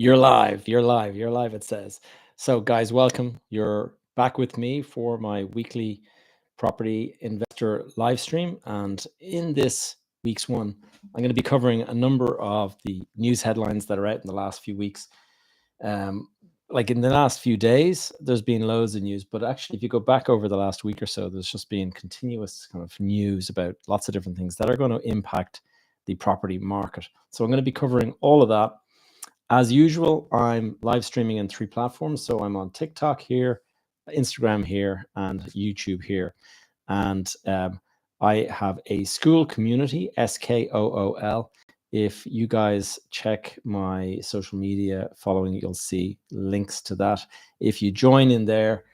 You're live, it says. So, guys, welcome. You're back with me for my weekly property investor live stream. And in this week's one, I'm going to be covering a number of the news headlines that are out in the last few weeks. Like in the last few days, there's been loads of news, but actually, if you go back over the last week or so, there's just been continuous kind of news about lots of different things that are going to impact the property market. So, I'm going to be covering all of that. As usual, I'm live streaming on 3 platforms. So I'm on TikTok here, Instagram here, and YouTube here. And I have a school community, SKOOL. If you guys check my social media following, you'll see links to that. If you join in there,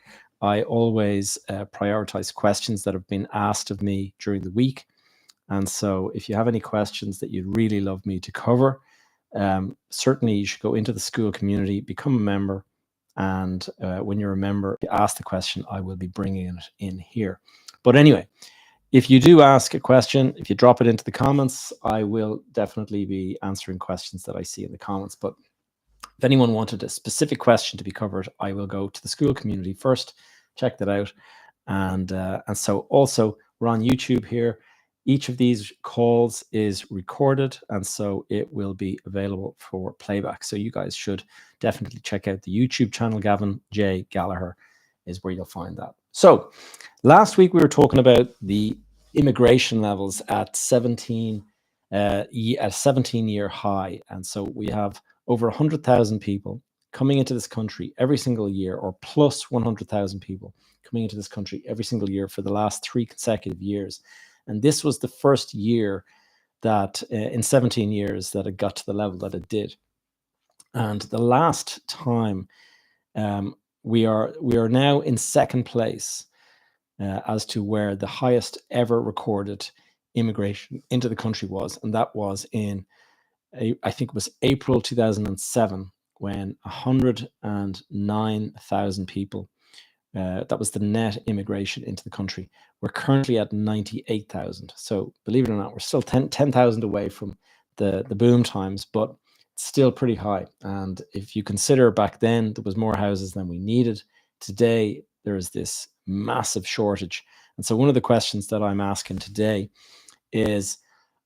I always prioritize questions that have been asked of me during the week. And so if you have any questions that you'd really love me to cover, certainly you should go into the school community, become a member, and when you're a member, you ask the question, I will be bringing it in here. But anyway, if you do ask a question, if you drop it into the comments, I will definitely be answering questions that I see in the comments. But if anyone wanted a specific question to be covered, I will go to the school community first, check that out. And so also we're on YouTube here. Each of these calls is recorded, and so it will be available for playback. So you guys should definitely check out the YouTube channel. Gavin J. Gallagher is where you'll find that. So last week we were talking about the immigration levels at 17 a 17-year high. And so we have over 100,000 people coming into this country every single year, or plus 100,000 people coming into this country every single year for the last 3 consecutive years. And this was the first year that in 17 years that it got to the level that it did. And the last time we are now in second place as to where the highest ever recorded immigration into the country was. And that was in, I think it was April 2007, when 109,000 people, that was the net immigration into the country. We're currently at 98,000. So believe it or not, we're still 10,000 away from the boom times, but it's still pretty high. And if you consider back then, there was more houses than we needed. Today, there is this massive shortage. And so one of the questions that I'm asking today is,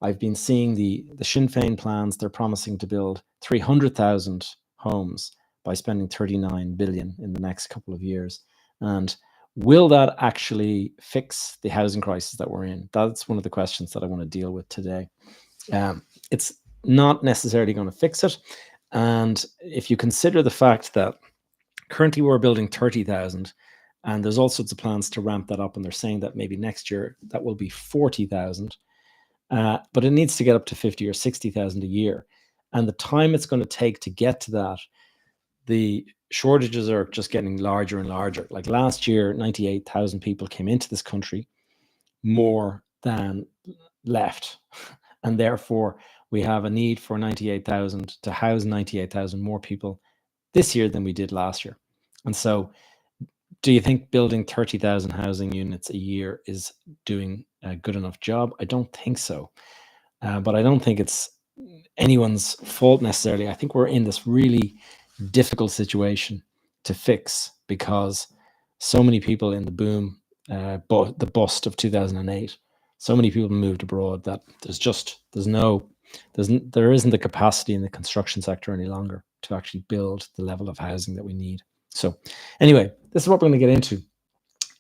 I've been seeing the Sinn Féin plans. They're promising to build 300,000 homes by spending 39 billion in the next couple of years. And will that actually fix the housing crisis that we're in? That's one of the questions that I want to deal with today. It's not necessarily going to fix it. And if you consider the fact that currently we're building 30,000, and there's all sorts of plans to ramp that up, and they're saying that maybe next year that will be 40,000, but it needs to get up to 50 or 60,000 a year. And the time it's going to take to get to that, the shortages are just getting larger and larger. Like last year, 98,000 people came into this country, more than left. And therefore, we have a need for 98,000 to house 98,000 more people this year than we did last year. And so, do you think building 30,000 housing units a year is doing a good enough job? I don't think so. But I don't think it's anyone's fault necessarily. I think we're in this really difficult situation to fix because so many people in the boom, the bust of 2008, so many people moved abroad that there isn't the capacity in the construction sector any longer to actually build the level of housing that we need. So anyway, this is what we're going to get into.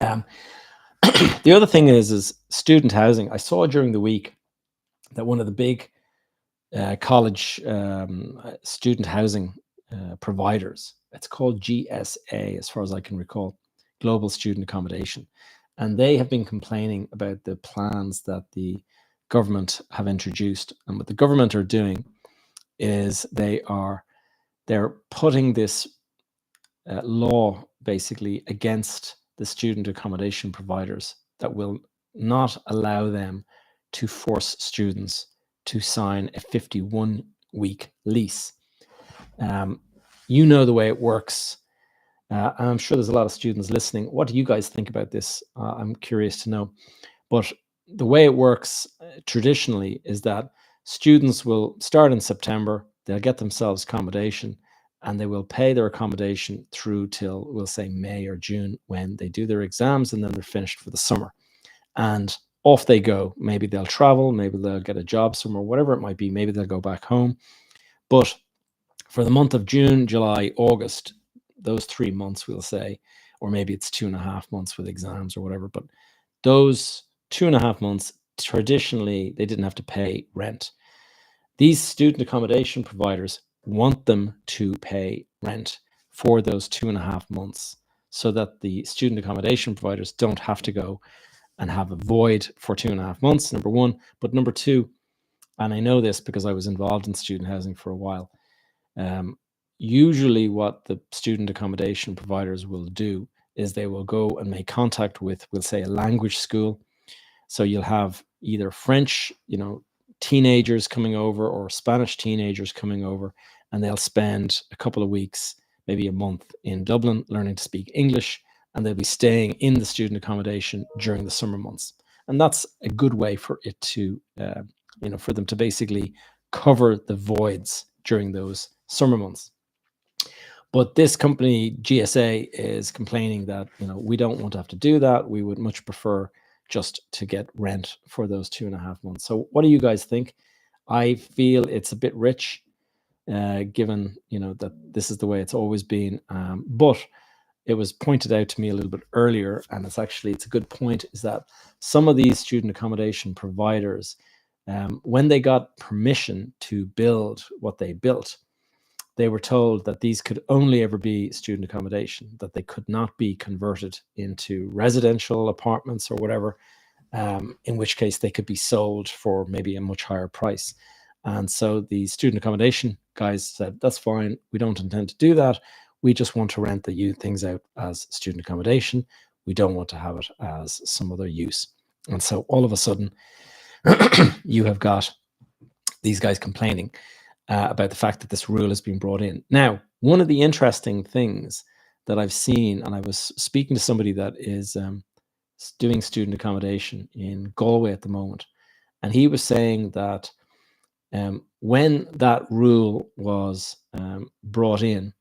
The other thing is student housing. I saw during the week that one of the big college student housing providers, it's called GSA, as far as I can recall, Global Student Accommodation. And they have been complaining about the plans that the government have introduced. And what the government are doing is they're putting this law basically against the student accommodation providers that will not allow them to force students to sign a 51-week lease. You know the way it works. And I'm sure there's a lot of students listening. What do you guys think about this? I'm curious to know. But the way it works traditionally is that students will start in September. They'll get themselves accommodation. and they will pay their accommodation through till, we'll say, May or June, when they do their exams, and then they're finished for the summer. And off they go. Maybe they'll travel, maybe they'll get a job somewhere, whatever it might be. Maybe they'll go back home. But for the month of June, July, August, those 3 months, we'll say, or maybe it's 2.5 months with exams or whatever, but those 2.5 months, traditionally, they didn't have to pay rent. These student accommodation providers want them to pay rent for those 2.5 months, so that the student accommodation providers don't have to go and have a void for 2.5 months, number one. But number two, and I know this because I was involved in student housing for a while, usually what the student accommodation providers will do is they will go and make contact with, we'll say, a language school. So you'll have either French, teenagers coming over, or Spanish teenagers coming over, and they'll spend a couple of weeks, maybe a month, in Dublin learning to speak English, and they'll be staying in the student accommodation during the summer months. And that's a good way for it to, for them to basically cover the voids during those summer months. But this company, GSA, is complaining that, we don't want to have to do that. We would much prefer just to get rent for those 2.5 months. So what do you guys think? I feel it's a bit rich, given, that this is the way it's always been. But it was pointed out to me a little bit earlier, and it's a good point, is that some of these student accommodation providers, when they got permission to build what they built, they were told that these could only ever be student accommodation, that they could not be converted into residential apartments or whatever, in which case they could be sold for maybe a much higher price. And so the student accommodation guys said, that's fine, we don't intend to do that. We just want to rent the things out as student accommodation. We don't want to have it as some other use. And so all of a sudden, you have got these guys complaining about the fact that this rule has been brought in. Now, one of the interesting things that I've seen, and I was speaking to somebody that is doing student accommodation in Galway at the moment, and he was saying that when that rule was brought in,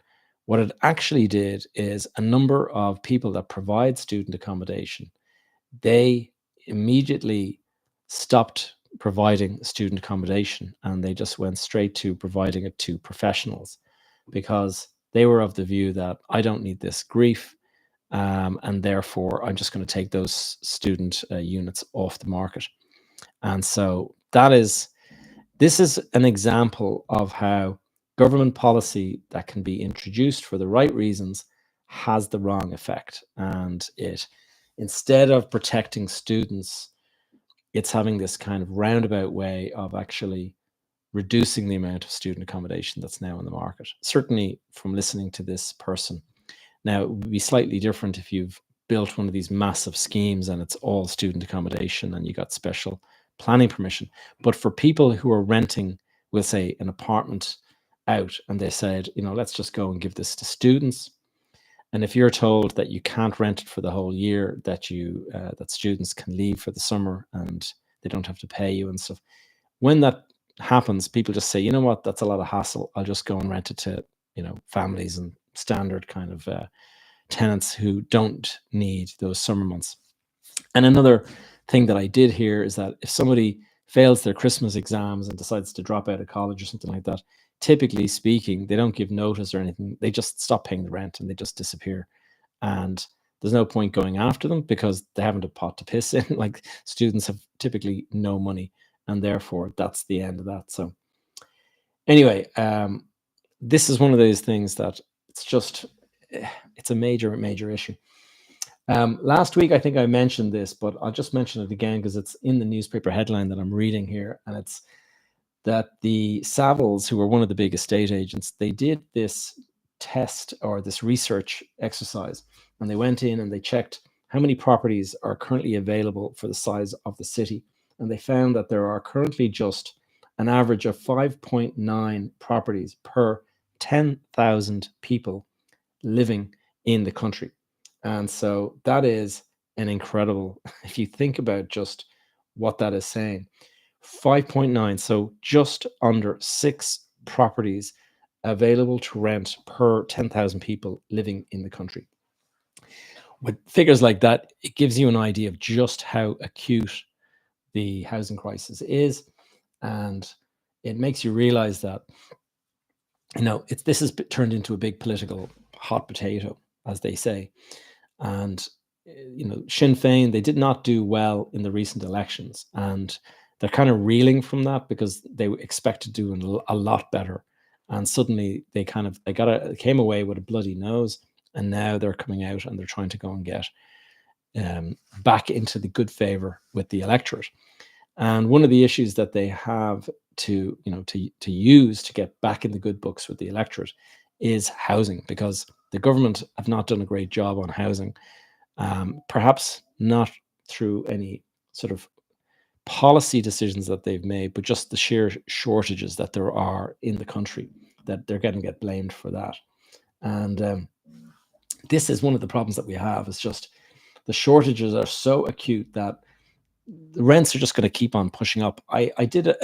what it actually did is a number of people that provide student accommodation, they immediately stopped providing student accommodation, and they just went straight to providing it to professionals, because they were of the view that I don't need this grief, and therefore I'm just going to take those student units off the market. And so this is an example of how government policy that can be introduced for the right reasons has the wrong effect, and it, instead of protecting students, it's having this kind of roundabout way of actually reducing the amount of student accommodation that's now in the market. Certainly from listening to this person. Now, it would be slightly different if you've built one of these massive schemes and it's all student accommodation and you got special planning permission. But for people who are renting, we'll say, an apartment out, and they said, let's just go and give this to students. And if you're told that you can't rent it for the whole year, that that students can leave for the summer and they don't have to pay you and stuff, when that happens, people just say, you know what, that's a lot of hassle. I'll just go and rent it to, families and standard kind of tenants who don't need those summer months. And another thing that I did hear is that if somebody fails their Christmas exams and decides to drop out of college or something like that, typically speaking, they don't give notice or anything. They just stop paying the rent and they just disappear. And there's no point going after them because they haven't a pot to piss in. Like, students have typically no money, and therefore that's the end of that. So anyway, this is one of those things that it's a major issue. Last week, I think I mentioned this, but I'll just mention it again because it's in the newspaper headline that I'm reading here, and it's that the Savills, who are one of the big estate agents, they did this test or this research exercise, and they went in and they checked how many properties are currently available for the size of the city, and they found that there are currently just an average of 5.9 properties per 10,000 people living in the country. And so that is an incredible, if you think about just what that is saying, 5.9, so just under 6 properties available to rent per 10,000 people living in the country. With figures like that, it gives you an idea of just how acute the housing crisis is, and it makes you realize that this has turned into a big political hot potato, as they say. And Sinn Féin, they did not do well in the recent elections, and they're kind of reeling from that because they expect to do a lot better, and suddenly they came away with a bloody nose, and now they're coming out and they're trying to go and get back into the good favor with the electorate. And one of the issues that they have to use to get back in the good books with the electorate is housing, because the government have not done a great job on housing. Perhaps not through any sort of policy decisions that they've made, but just the sheer shortages that there are in the country, that they're going to get blamed for that. And this is one of the problems that we have. It's just the shortages are so acute that the rents are just going to keep on pushing up. I did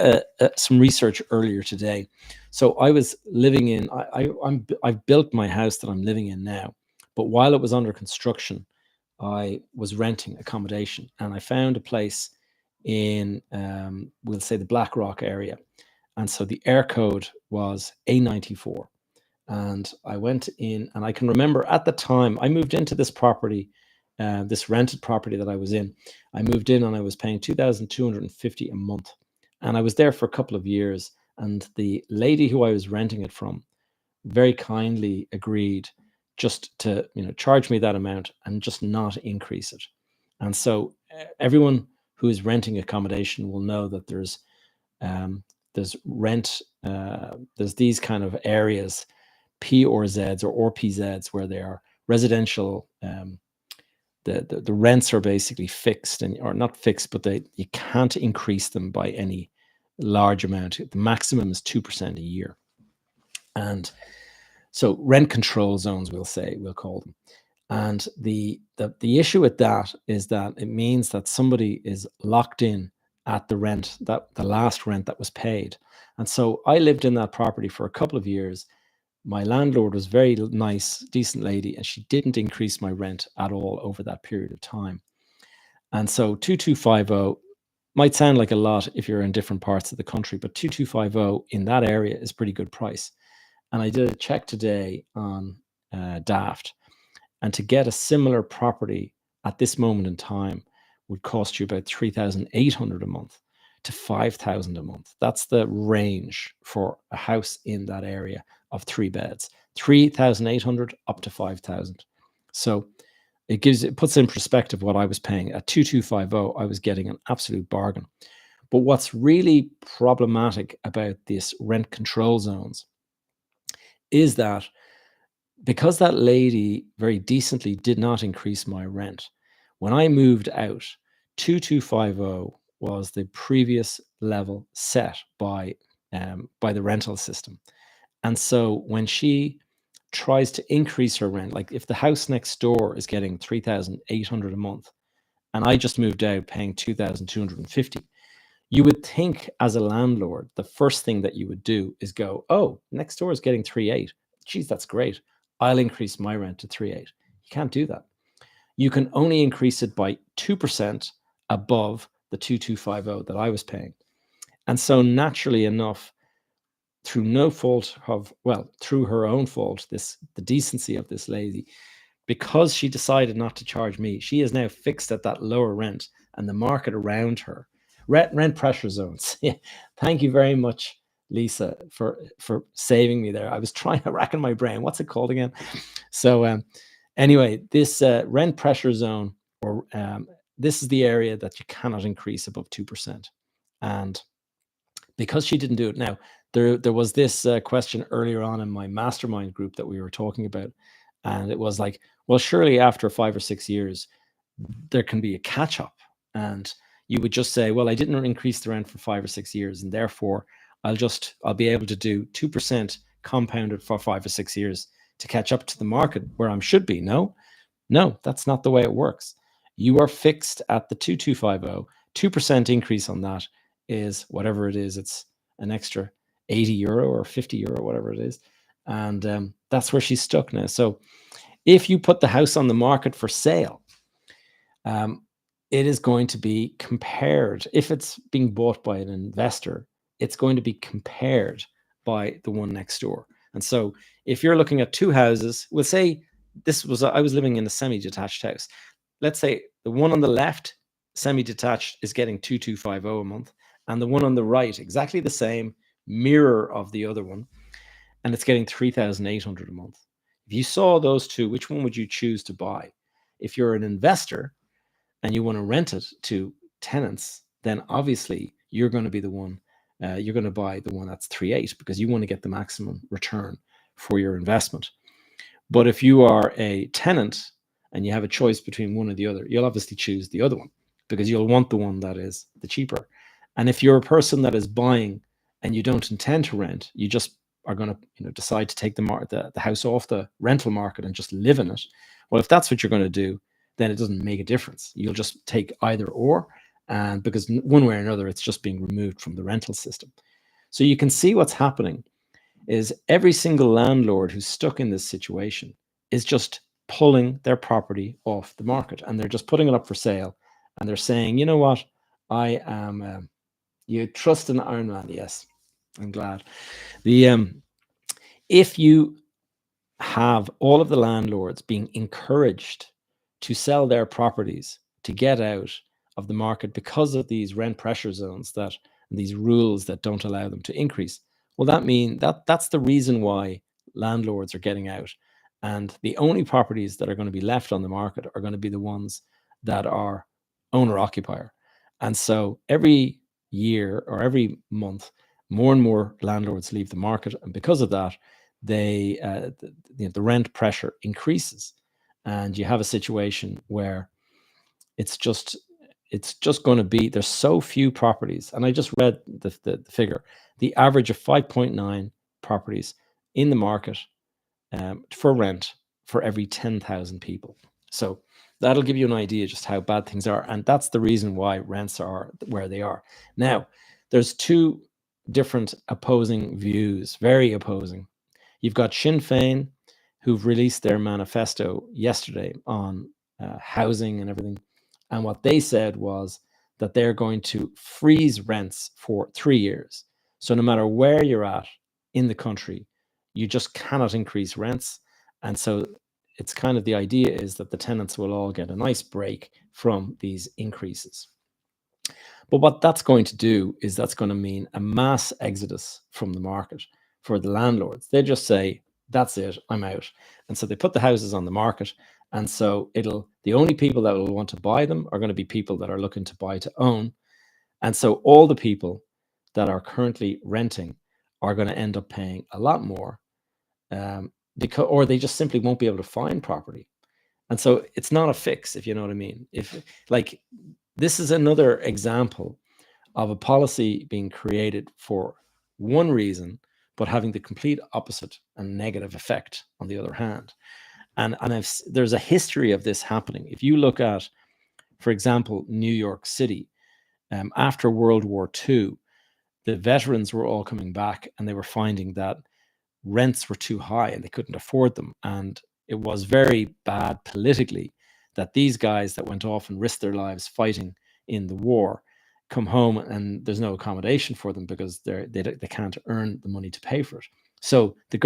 some research earlier today. So I was living in, I've built my house that I'm living in now, but while it was under construction, I was renting accommodation, and I found a place in, we'll say, the Blackrock area. And so the air code was A94. And I went in, and I can remember at the time I moved into this property, this rented property that I was in. I moved in and I was paying $2,250 a month. And I was there for a couple of years. And the lady who I was renting it from very kindly agreed just to charge me that amount and just not increase it. And so everyone who is renting accommodation will know that there's rent, there's these kind of areas, PRZs or RPZs, where they are residential. The rents are basically fixed, or not fixed, but you can't increase them by any large amount. The maximum is 2% a year. And so rent control zones, we'll call them. And the issue with that is that it means that somebody is locked in at the rent, that the last rent that was paid. And so I lived in that property for a couple of years. My landlord was very nice, decent lady, and she didn't increase my rent at all over that period of time. And so 2250 might sound like a lot if you're in different parts of the country, but 2250 in that area is pretty good price. And I did a check today on Daft, and to get a similar property at this moment in time would cost you about 3,800 a month to 5,000 a month. That's the range for a house in that area of 3 beds, 3,800 up to 5,000. So it puts in perspective what I was paying at 2250. I was getting an absolute bargain. But what's really problematic about this rent control zones is that because that lady very decently did not increase my rent, when I moved out, 2250 was the previous level set by the rental system. And so when she tries to increase her rent, like if the house next door is getting 3,800 a month, and I just moved out paying 2,250, you would think as a landlord, the first thing that you would do is go, oh, next door is getting 3.8. Geez, that's great. I'll increase my rent to 3.8. You can't do that. You can only increase it by 2% above the 2250 that I was paying. And so naturally enough, through no fault of, through her own fault, the decency of this lady, because she decided not to charge me, she is now fixed at that lower rent, and the market around her, rent pressure zones. Yeah. Thank you very much, Lisa, for saving me there. I was racking my brain. What's it called again? So anyway, this rent pressure zone, or this is the area that you cannot increase above 2%. And because she didn't do it, now there was this question earlier on in my mastermind group that we were talking about, and it was like, well, surely after 5 or 6 years there can be a catch up, and you would just say, well, I didn't increase the rent for 5 or 6 years, and therefore I'll be able to do 2% compounded for 5 or 6 years to catch up to the market where I should be. No, that's not the way it works. You are fixed at the 2250. 2% increase on that is whatever it is. It's an extra €80 or €50, whatever it is. And that's where she's stuck now. So if you put the house on the market for sale, it is going to be compared. If it's being bought by an investor, it's going to be compared by the one next door. And so if you're looking at two houses, we'll say I was living in a semi-detached house. Let's say the one on the left, semi-detached, is getting 2,250 a month, and the one on the right, exactly the same, mirror of the other one, and it's getting 3,800 a month. If you saw those two, which one would you choose to buy? If you're an investor and you want to rent it to tenants, then obviously you're going to be the one, you're going to buy the one that's 3.8 because you want to get the maximum return for your investment. But if you are a tenant and you have a choice between one or the other, you'll obviously choose the other one because you'll want the one that is the cheaper. And if you're a person that is buying and you don't intend to rent, you just are going to decide to take the house off the rental market and just live in it. Well, if that's what you're going to do, then it doesn't make a difference. You'll just take either or, and because one way or another, it's just being removed from the rental system. So you can see what's happening is every single landlord who's stuck in this situation is just pulling their property off the market, and they're just putting it up for sale. And they're saying, you know what, I am, you trust in Iron Man. Yes, I'm glad. If you have all of the landlords being encouraged to sell their properties to get out of the market because of these rent pressure zones these rules that don't allow them to increase, well, that's the reason why landlords are getting out. And the only properties that are going to be left on the market are going to be the ones that are owner occupier. And so every year or every month, more and more landlords leave the market. And because of that, the rent pressure increases. And you have a situation where it's just going to be, there's so few properties. And I just read the figure, the average of 5.9 properties in the market for rent for every 10,000 people. So that'll give you an idea just how bad things are. And that's the reason why rents are where they are. Now, there's two different opposing views, very opposing. You've got Sinn Féin, who've released their manifesto yesterday on housing and everything. And what they said was that they're going to freeze rents for 3 years. So no matter where you're at in the country, you just cannot increase rents. And so it's kind of the idea is that the tenants will all get a nice break from these increases. But what that's going to do is that's going to mean a mass exodus from the market for the landlords. They just say, that's it, I'm out. And so they put the houses on the market. And so the only people that will want to buy them are going to be people that are looking to buy to own. And so all the people that are currently renting are going to end up paying a lot more or they just simply won't be able to find property. And so it's not a fix, if you know what I mean. This is another example of a policy being created for one reason, but having the complete opposite and negative effect on the other hand. And there's a history of this happening. If you look at, for example, New York City, after World War II, the veterans were all coming back and they were finding that rents were too high and they couldn't afford them. And it was very bad politically that these guys that went off and risked their lives fighting in the war come home and there's no accommodation for them because they can't earn the money to pay for it. So the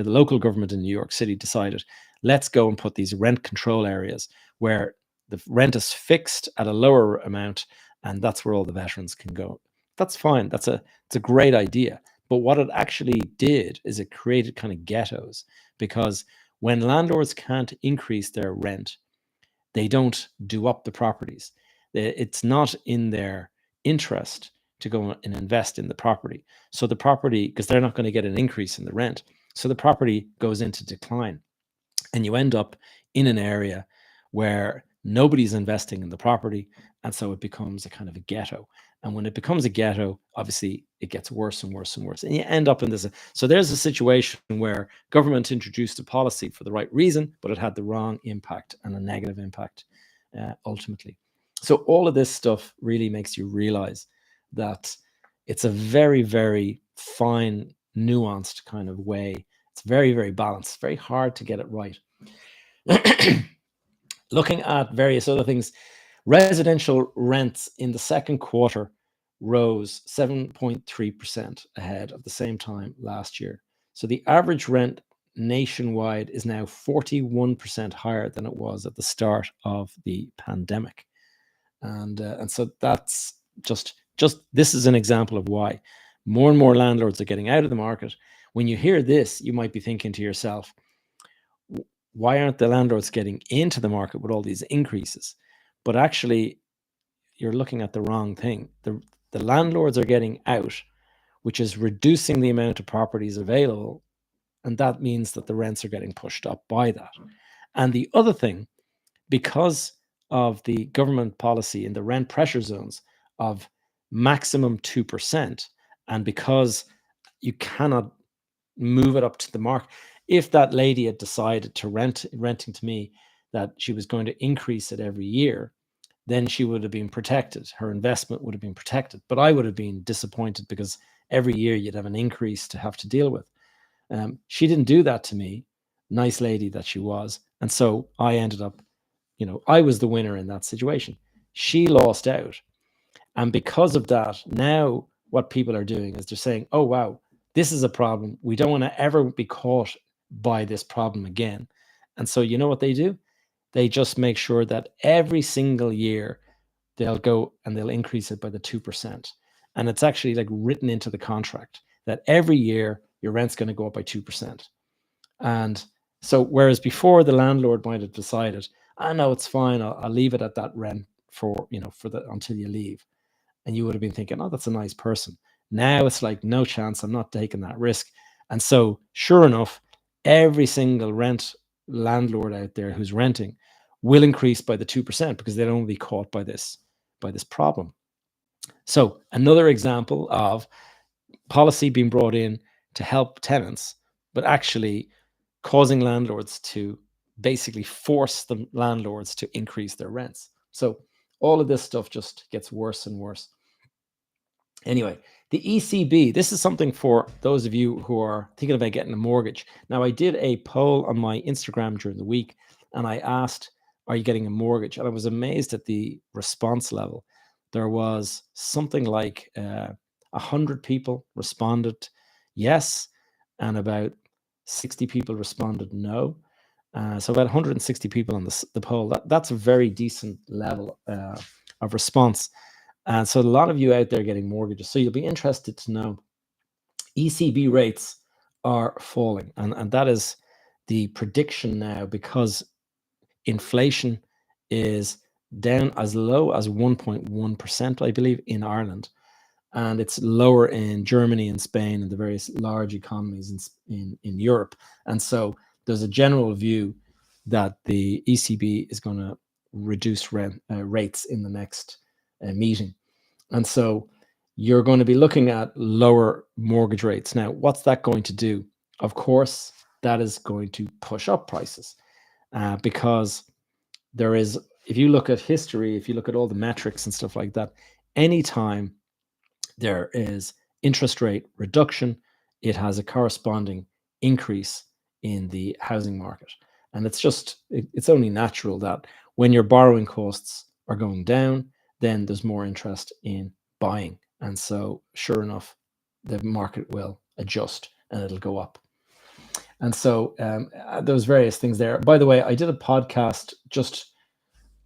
local government in New York City decided, let's go and put these rent control areas where the rent is fixed at a lower amount, and that's where all the veterans can go. That's fine. It's a great idea. But what it actually did is it created kind of ghettos, because when landlords can't increase their rent, they don't do up the properties. It's not in their interest to go and invest in the property. So the property, because they're not going to get an increase in the rent, so the property goes into decline. And you end up in an area where nobody's investing in the property. And so it becomes a kind of a ghetto. And when it becomes a ghetto, obviously it gets worse and worse and worse. And you end up in this. So there's a situation where government introduced a policy for the right reason, but it had the wrong impact and a negative impact ultimately. So all of this stuff really makes you realize that it's a very, very fine, nuanced kind of way It's very, very balanced. Very hard to get it right. Looking at various other things, residential rents in the second quarter rose 7.3% ahead of the same time last year. So the average rent nationwide is now 41% higher than it was at the start of the pandemic. And so that's just this is an example of why more and more landlords are getting out of the market. When you hear this, you might be thinking to yourself, why aren't the landlords getting into the market with all these increases? But actually, you're looking at the wrong thing. The landlords are getting out, which is reducing the amount of properties available, and that means that the rents are getting pushed up by that. And the other thing, because of the government policy in the rent pressure zones of maximum 2%, and because you cannot move it up to the mark, if that lady had decided to renting to me that she was going to increase it every year, then she would have been protected. Her investment would have been protected. But I would have been disappointed because every year you'd have an increase to have to deal with. She didn't do that to me, nice lady that she was. And so I ended up, I was the winner in that situation. She lost out. And because of that, now what people are doing is they're saying, oh, wow, this is a problem. We don't want to ever be caught by this problem again. And so you know what they do? They just make sure that every single year they'll go and they'll increase it by the 2%. And it's actually like written into the contract that every year your rent's going to go up by 2%. And so whereas before the landlord might have decided, I know it's fine, I'll leave it at that rent for until you leave. And you would have been thinking, oh, that's a nice person. Now it's like, no chance, I'm not taking that risk. And so sure enough, every single landlord out there who's renting will increase by the 2% because they don't want to be caught by this problem. So another example of policy being brought in to help tenants, but actually causing landlords to basically force the landlords to increase their rents. So all of this stuff just gets worse and worse. Anyway, the ECB, this is something for those of you who are thinking about getting a mortgage. Now, I did a poll on my Instagram during the week, and I asked, are you getting a mortgage? And I was amazed at the response level. There was something like 100 people responded yes, and about 60 people responded no. So about 160 people on the poll. That's a very decent level of response. And so a lot of you out there getting mortgages. So you'll be interested to know ECB rates are falling. And that is the prediction now because inflation is down as low as 1.1%, I believe, in Ireland. And it's lower in Germany and Spain and the various large economies in Europe. And so there's a general view that the ECB is going to reduce rates in the next meeting. And so you're going to be looking at lower mortgage rates. Now, what's that going to do? Of course, that is going to push up prices because there is, if you look at history, if you look at all the metrics and stuff like that, anytime there is interest rate reduction, it has a corresponding increase in the housing market. And it's only natural that when your borrowing costs are going down, then there's more interest in buying. And so sure enough, the market will adjust and it'll go up. And so those various things there. By the way, I did a podcast just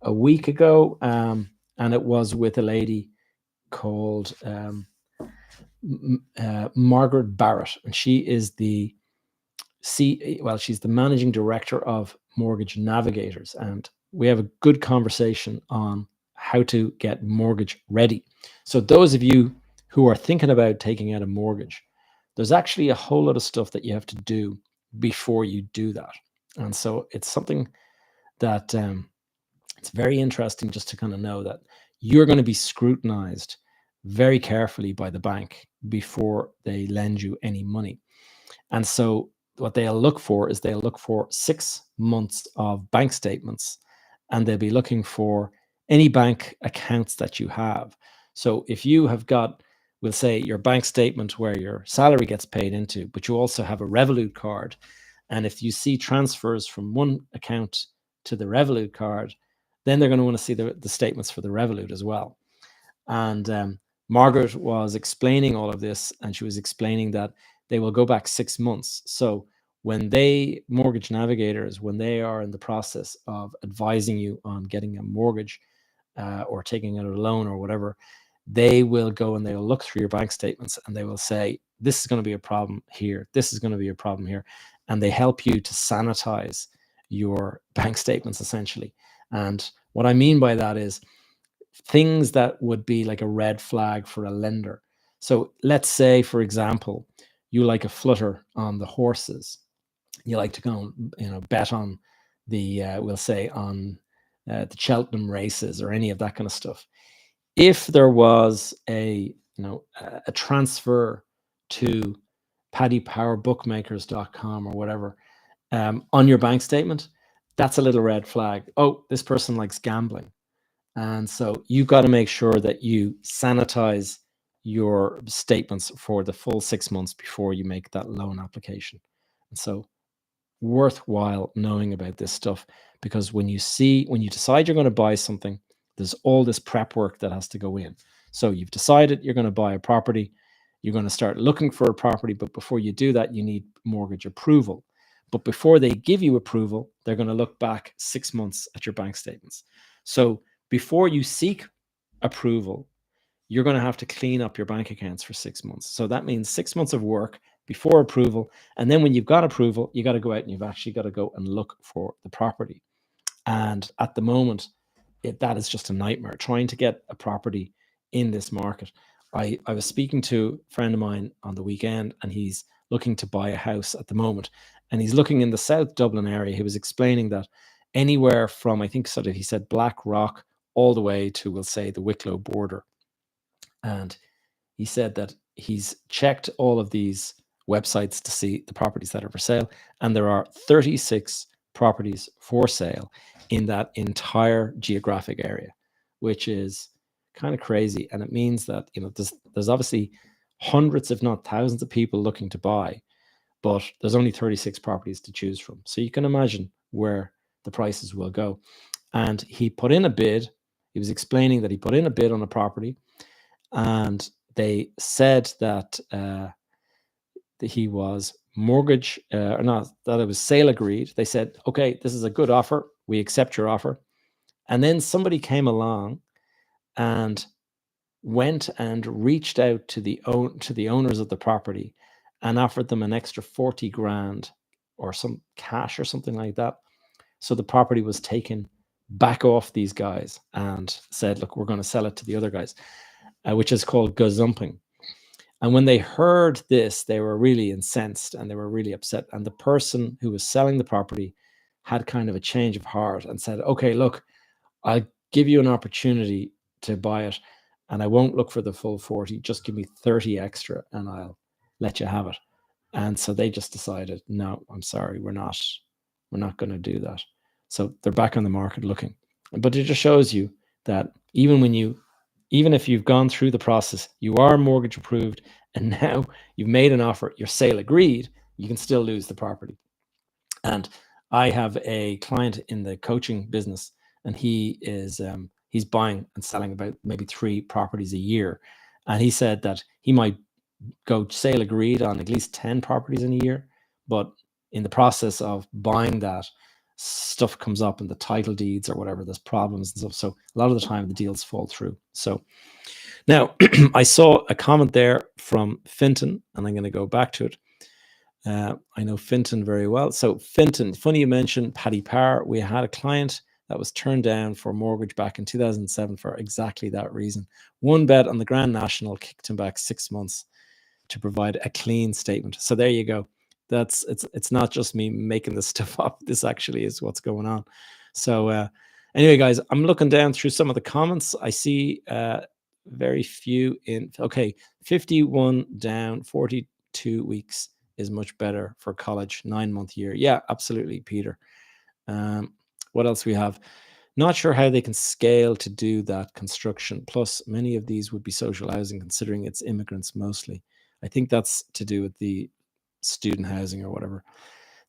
a week ago, and it was with a lady called Margaret Barrett, and she is she's the managing director of Mortgage Navigators, and we have a good conversation on how to get mortgage ready. So those of you who are thinking about taking out a mortgage, there's actually a whole lot of stuff that you have to do before you do that. And so it's something that it's very interesting just to kind of know that you're going to be scrutinized very carefully by the bank before they lend you any money. And so what they'll look for is 6 months of bank statements, and they'll be looking for any bank accounts that you have. So if you have got we'll say your bank statement where your salary gets paid into, but you also have a Revolut card. And if you see transfers from one account to the Revolut card, then they're going to want to see the statements for the Revolut as well. And Margaret was explaining all of this, and she was explaining that they will go back 6 months. So when mortgage navigators, when they are in the process of advising you on getting a mortgage or taking out a loan or whatever, they will go and they'll look through your bank statements and they will say, this is going to be a problem here. This is going to be a problem here. And they help you to sanitize your bank statements essentially. And what I mean by that is things that would be like a red flag for a lender. So let's say, for example, you like a flutter on the horses. You like to go and, bet on the, we'll say on the Cheltenham races or any of that kind of stuff. If there was a transfer to paddypowerbookmakers.com or whatever on your bank statement, that's a little red flag. Oh, this person likes gambling. And so you've got to make sure that you sanitize your statements for the full 6 months before you make that loan application. And so worthwhile knowing about this stuff, because when you decide you're going to buy something, there's all this prep work that has to go in. So you've decided you're going to buy a property, you're going to start looking for a property, but before you do that, you need mortgage approval. But before they give you approval, they're going to look back 6 months at your bank statements. So before you seek approval, you're going to have to clean up your bank accounts for 6 months. So that means 6 months of work before approval. And then when you've got approval, you got to go out and you've actually got to go and look for the property. And at the moment, that is just a nightmare trying to get a property in this market. I was speaking to a friend of mine on the weekend, and he's looking to buy a house at the moment. And he's looking in the South Dublin area. He was explaining that anywhere from, I think he said Black Rock all the way to, we'll say, the Wicklow border. And he said that he's checked all of these websites to see the properties that are for sale, and there are 36 properties for sale in that entire geographic area, which is kind of crazy. And it means that there's obviously hundreds, if not thousands, of people looking to buy, but there's only 36 properties to choose from. So you can imagine where the prices will go. And he put in a bid. He was explaining that he put in a bid on a property, and they said that he was mortgage or not, that it was sale agreed. They said, okay, this is a good offer. We accept your offer. And then somebody came along and went and reached out to the owners of the property and offered them an extra 40 grand or some cash or something like that. So the property was taken back off these guys and said, look, we're going to sell it to the other guys, which is called gazumping. And when they heard this, they were really incensed and they were really upset. And the person who was selling the property had kind of a change of heart and said, okay, look, I'll give you an opportunity to buy it, and I won't look for the full 40. Just give me 30 extra and I'll let you have it. And so they just decided, no, I'm sorry, we're not going to do that. So they're back on the market looking. But it just shows you that even if you've gone through the process, you are mortgage approved, and now you've made an offer, your sale agreed, you can still lose the property. And I have a client in the coaching business, and he is he's buying and selling about maybe 3 properties a year. And he said that he might go sale agreed on at least 10 properties in a year, but in the process of buying that, stuff comes up in the title deeds or whatever, there's problems and stuff. So a lot of the time the deals fall through. So now I saw a comment there from Finton, and I'm going to go back to it. I know Finton very well. So Finton, funny you mentioned Paddy Power. We had a client that was turned down for mortgage back in 2007 for exactly that reason. One bet on the Grand National kicked him back 6 months to provide a clean statement. So there you go. It's not just me making this stuff up. This actually is what's going on. So anyway, guys, I'm looking down through some of the comments. I see very few in. Okay, 51 down, 42 weeks is much better for college, 9-month year. Yeah, absolutely, Peter. What else we have? Not sure how they can scale to do that construction. Plus, many of these would be social housing, considering it's immigrants mostly. I think that's to do with the student housing or whatever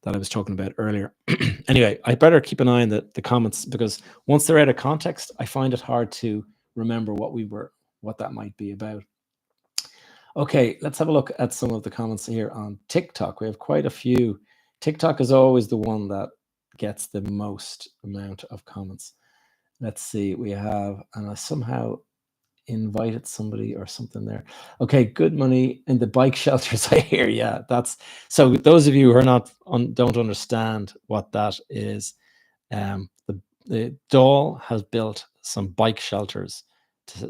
that I was talking about earlier. Anyway, I better keep an eye on the comments, because once they're out of context, I find it hard to remember what that might be about. Okay, let's have a look at some of the comments here on TikTok. We have quite a few. TikTok is always the one that gets the most amount of comments. Let's see, we have, and I somehow invited somebody or something there. Okay, good money in the bike shelters, I hear. Yeah, that's, so those of you who are don't understand what that is, the Dáil has built some bike shelters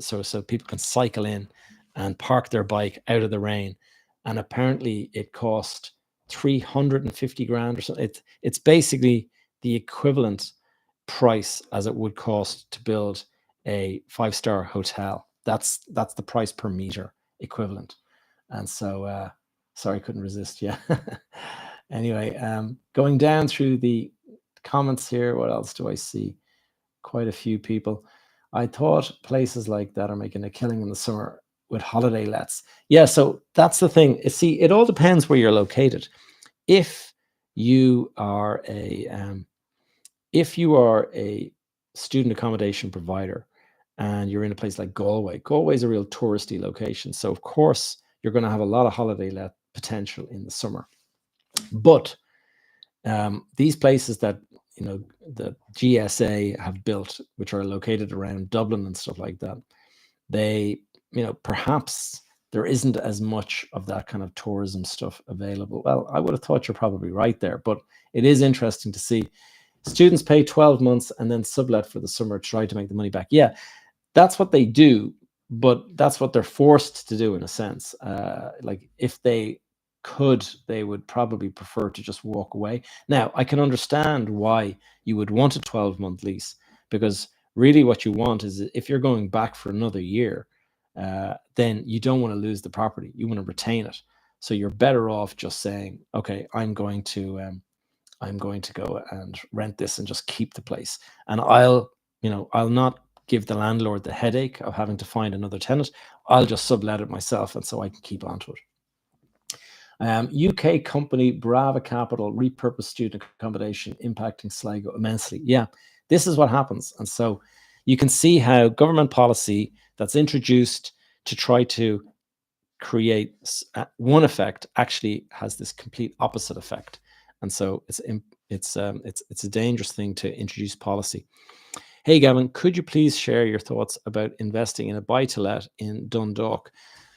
so people can cycle in and park their bike out of the rain. And apparently it cost 350 grand or something. It's basically the equivalent price as it would cost to build a 5-star hotel. That's the price per meter equivalent. And so sorry, I couldn't resist. Yeah. Anyway, going down through the comments here, what else do I see? Quite a few people. I thought places like that are making a killing in the summer with holiday lets. Yeah, so that's the thing. See, it all depends where you're located. If you are a student accommodation provider and you're in a place like Galway is a real touristy location. So of course you're going to have a lot of holiday let potential in the summer. But these places that the GSA have built, which are located around Dublin and stuff like that, they, perhaps there isn't as much of that kind of tourism stuff available. Well, I would have thought you're probably right there, but it is interesting to see students pay 12 months and then sublet for the summer, try to make the money back. Yeah, that's what they do, but that's what they're forced to do in a sense. Like if they could, they would probably prefer to just walk away. Now, I can understand why you would want a 12-month lease, because really what you want is, if you're going back for another year, then you don't want to lose the property. You want to retain it. So you're better off just saying, okay, I'm going to go and rent this and just keep the place. And I'll not give the landlord the headache of having to find another tenant. I'll just sublet it myself, and so I can keep onto it. UK company Brava Capital repurposed student accommodation, impacting Sligo immensely. Yeah, this is what happens. And so you can see how government policy that's introduced to try to create one effect actually has this complete opposite effect. And so it's a dangerous thing to introduce policy. Hey, Gavin, could you please share your thoughts about investing in a buy-to-let in Dundalk?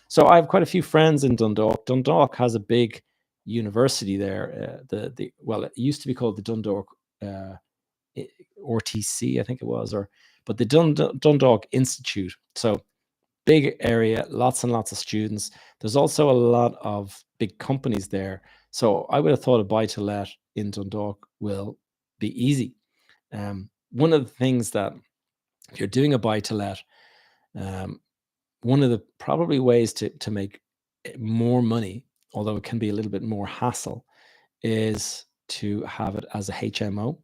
So I have quite a few friends in Dundalk. Dundalk has a big university there. Well, it used to be called the Dundalk RTC, I think it was, but the Dundalk Institute. So big area, lots and lots of students. There's also a lot of big companies there. So I would have thought a buy-to-let in Dundalk will be easy. One of the things that, if you're doing a buy-to-let, one of the probably ways to make more money, although it can be a little bit more hassle, is to have it as a HMO.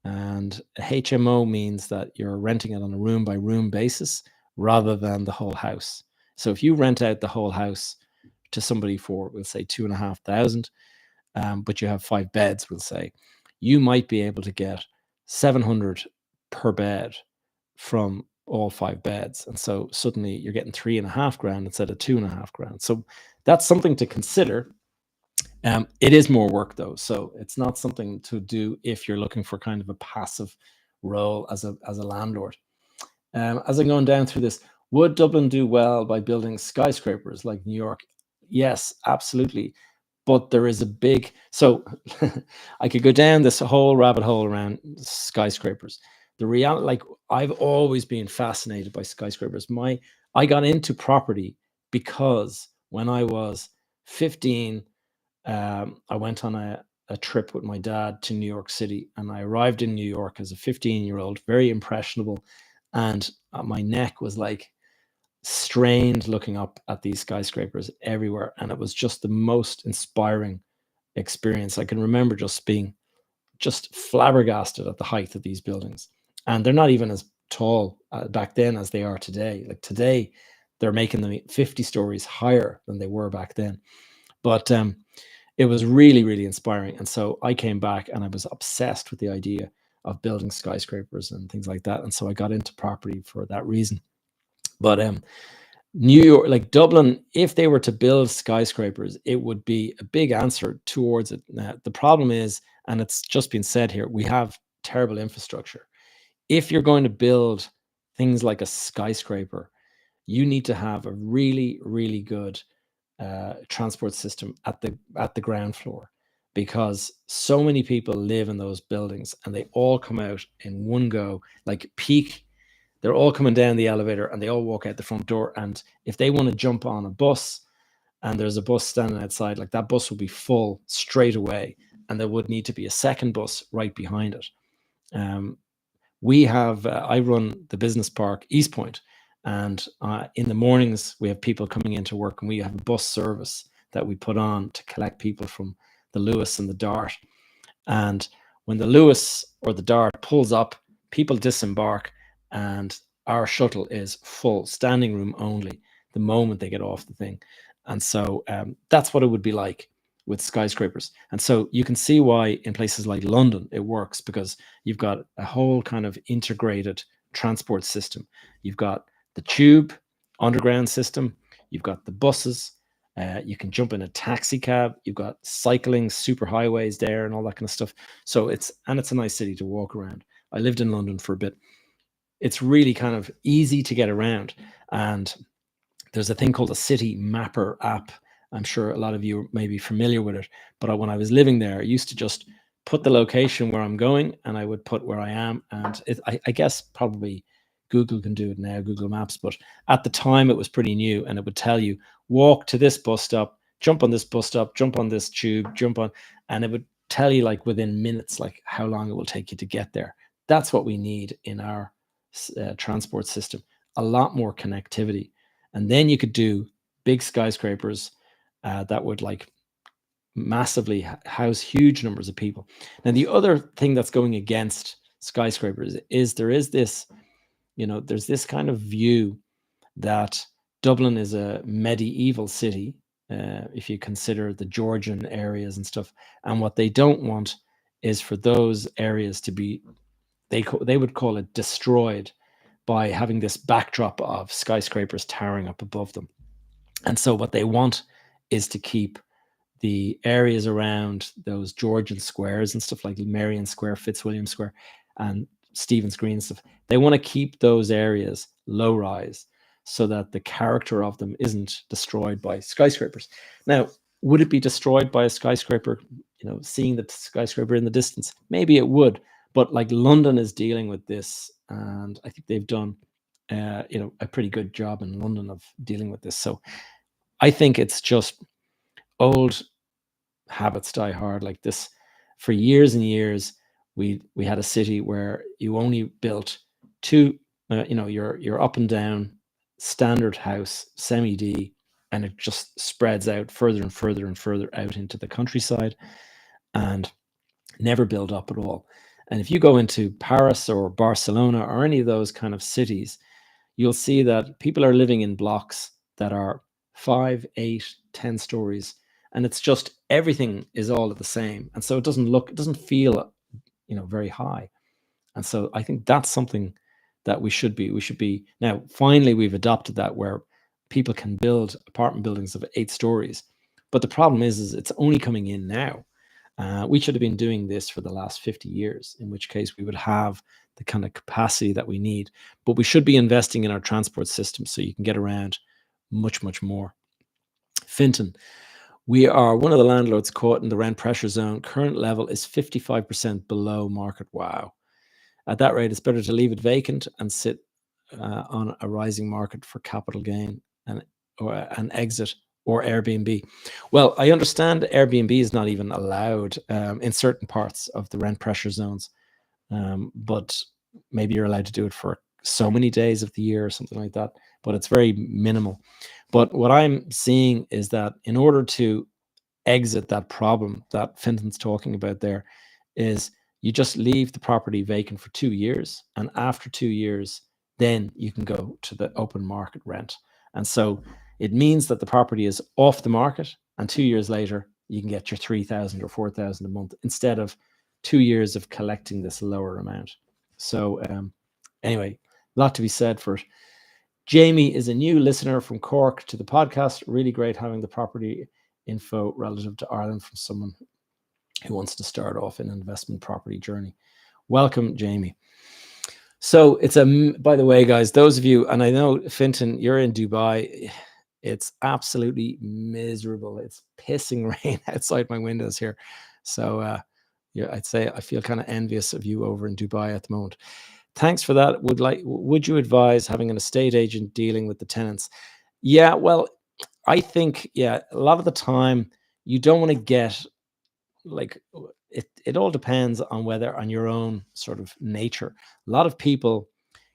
And a HMO means that you're renting it on a room by room basis rather than the whole house. So if you rent out the whole house to somebody for, we'll say, 2,500, but you have 5 beds, we'll say, you might be able to get 700 per bed from all 5 beds. And so suddenly you're getting 3.5 grand instead of 2.5 grand. So that's something to consider. It is more work though. So it's not something to do if you're looking for kind of a passive role as a landlord. As I'm going down through this, would Dublin do well by building skyscrapers like New York? Yes, absolutely. But there is a big, so I could go down this whole rabbit hole around skyscrapers. The reality, like, I've always been fascinated by skyscrapers. I got into property because when I was 15, I went on a trip with my dad to New York City, and I arrived in New York as a 15-year-old, very impressionable, and my neck was like strained looking up at these skyscrapers everywhere, and it was just the most inspiring experience. I can remember just being flabbergasted at the height of these buildings. and they're not even as tall back then as they are today. Like today, they're making them 50 stories higher than they were back then. But it was really, really inspiring. And so I came back and I was obsessed with the idea of building skyscrapers and things like that. And so I got into property for that reason. But New York, like Dublin, if they were to build skyscrapers, it would be a big answer towards it. Now, the problem is, and it's just been said here, we have terrible infrastructure. If you're going to build things like a skyscraper, you need to have a really, really good transport system at the ground floor, because so many people live in those buildings and they all come out in one go, like peak. They're all coming down the elevator and they all walk out the front door. And if they want to jump on a bus and there's a bus standing outside, like that bus will be full straight away, and there would need to be a second bus right behind it. We have, I run the business park East Point, and in the mornings we have people coming into work, and we have a bus service that we put on to collect people from the Lewis and the Dart. And when the Lewis or the Dart pulls up, people disembark, and our shuttle is full, standing room only, the moment they get off the thing. And so that's what it would be like with skyscrapers. And so you can see why in places like London it works, because you've got a whole kind of integrated transport system. You've got the tube underground system, you've got the buses, you can jump in a taxi cab, you've got cycling superhighways there and all that kind of stuff. So it's a nice city to walk around. I lived in London for a bit. It's really kind of easy to get around, and there's a thing called a City Mapper app. I'm sure a lot of you may be familiar with it, but when I was living there, I used to just put the location where I'm going and I would put where I am. And I guess probably Google can do it now, Google Maps, but at the time it was pretty new, and it would tell you, walk to this bus stop, jump on this bus stop, jump on this tube, jump on, and it would tell you like within minutes, like how long it will take you to get there. That's what we need in our transport system, a lot more connectivity. And then you could do big skyscrapers that would like massively house huge numbers of people. Now, the other thing that's going against skyscrapers is there is this, there's this kind of view that Dublin is a medieval city, if you consider the Georgian areas and stuff. And what they don't want is for those areas to be, they would call it destroyed, by having this backdrop of skyscrapers towering up above them. And so what they want is to keep the areas around those Georgian squares and stuff like Marion Square, Fitzwilliam Square, and Stephen's Green and stuff. They want to keep those areas low rise so that the character of them isn't destroyed by skyscrapers. Now, would it be destroyed by a skyscraper, seeing the skyscraper in the distance? Maybe it would, but like London is dealing with this, and I think they've done a pretty good job in London of dealing with this. So I think it's just old habits die hard. Like this, for years and years, we had a city where you only built two, your up and down standard house, semi-D, and it just spreads out further and further and further out into the countryside and never build up at all. And if you go into Paris or Barcelona or any of those kind of cities, you'll see that people are living in blocks that are 5, 8, 10 stories. And it's just everything is all the same. And so it doesn't feel, very high. And so I think that's something that we should be now. Finally, we've adopted that, where people can build apartment buildings of 8 stories. But the problem is it's only coming in now. We should have been doing this for the last 50 years, in which case we would have the kind of capacity that we need. But we should be investing in our transport system so you can get around much, much more. Fintan, we are one of the landlords caught in the rent pressure zone. Current level is 55% below market. Wow. At that rate, it's better to leave it vacant and sit on a rising market for capital gain or an exit, or Airbnb. Well, I understand Airbnb is not even allowed in certain parts of the rent pressure zones, but maybe you're allowed to do it for so many days of the year or something like that, but it's very minimal. But what I'm seeing is that in order to exit that problem that Fintan's talking about there, is You just leave the property vacant for 2 years, and after 2 years, then you can go to the open market rent. And so it means that the property is off the market, and 2 years later, you can get your 3,000 or 4,000 a month instead of 2 years of collecting this lower amount. So anyway, a lot to be said for it. Jamie is a new listener from Cork to the podcast. Really great having the property info relative to Ireland from someone who wants to start off an investment property journey. Welcome, Jamie. So it's by the way, guys, those of you, and I know, Fintan, you're in Dubai. It's absolutely miserable. It's pissing rain outside my windows here. So yeah, I'd say I feel kind of envious of you over in Dubai at the moment. Thanks for that. Would you advise having an estate agent dealing with the tenants? Yeah, well, I think, yeah, a lot of the time you don't want to get, like, it all depends on your own sort of nature. A lot of people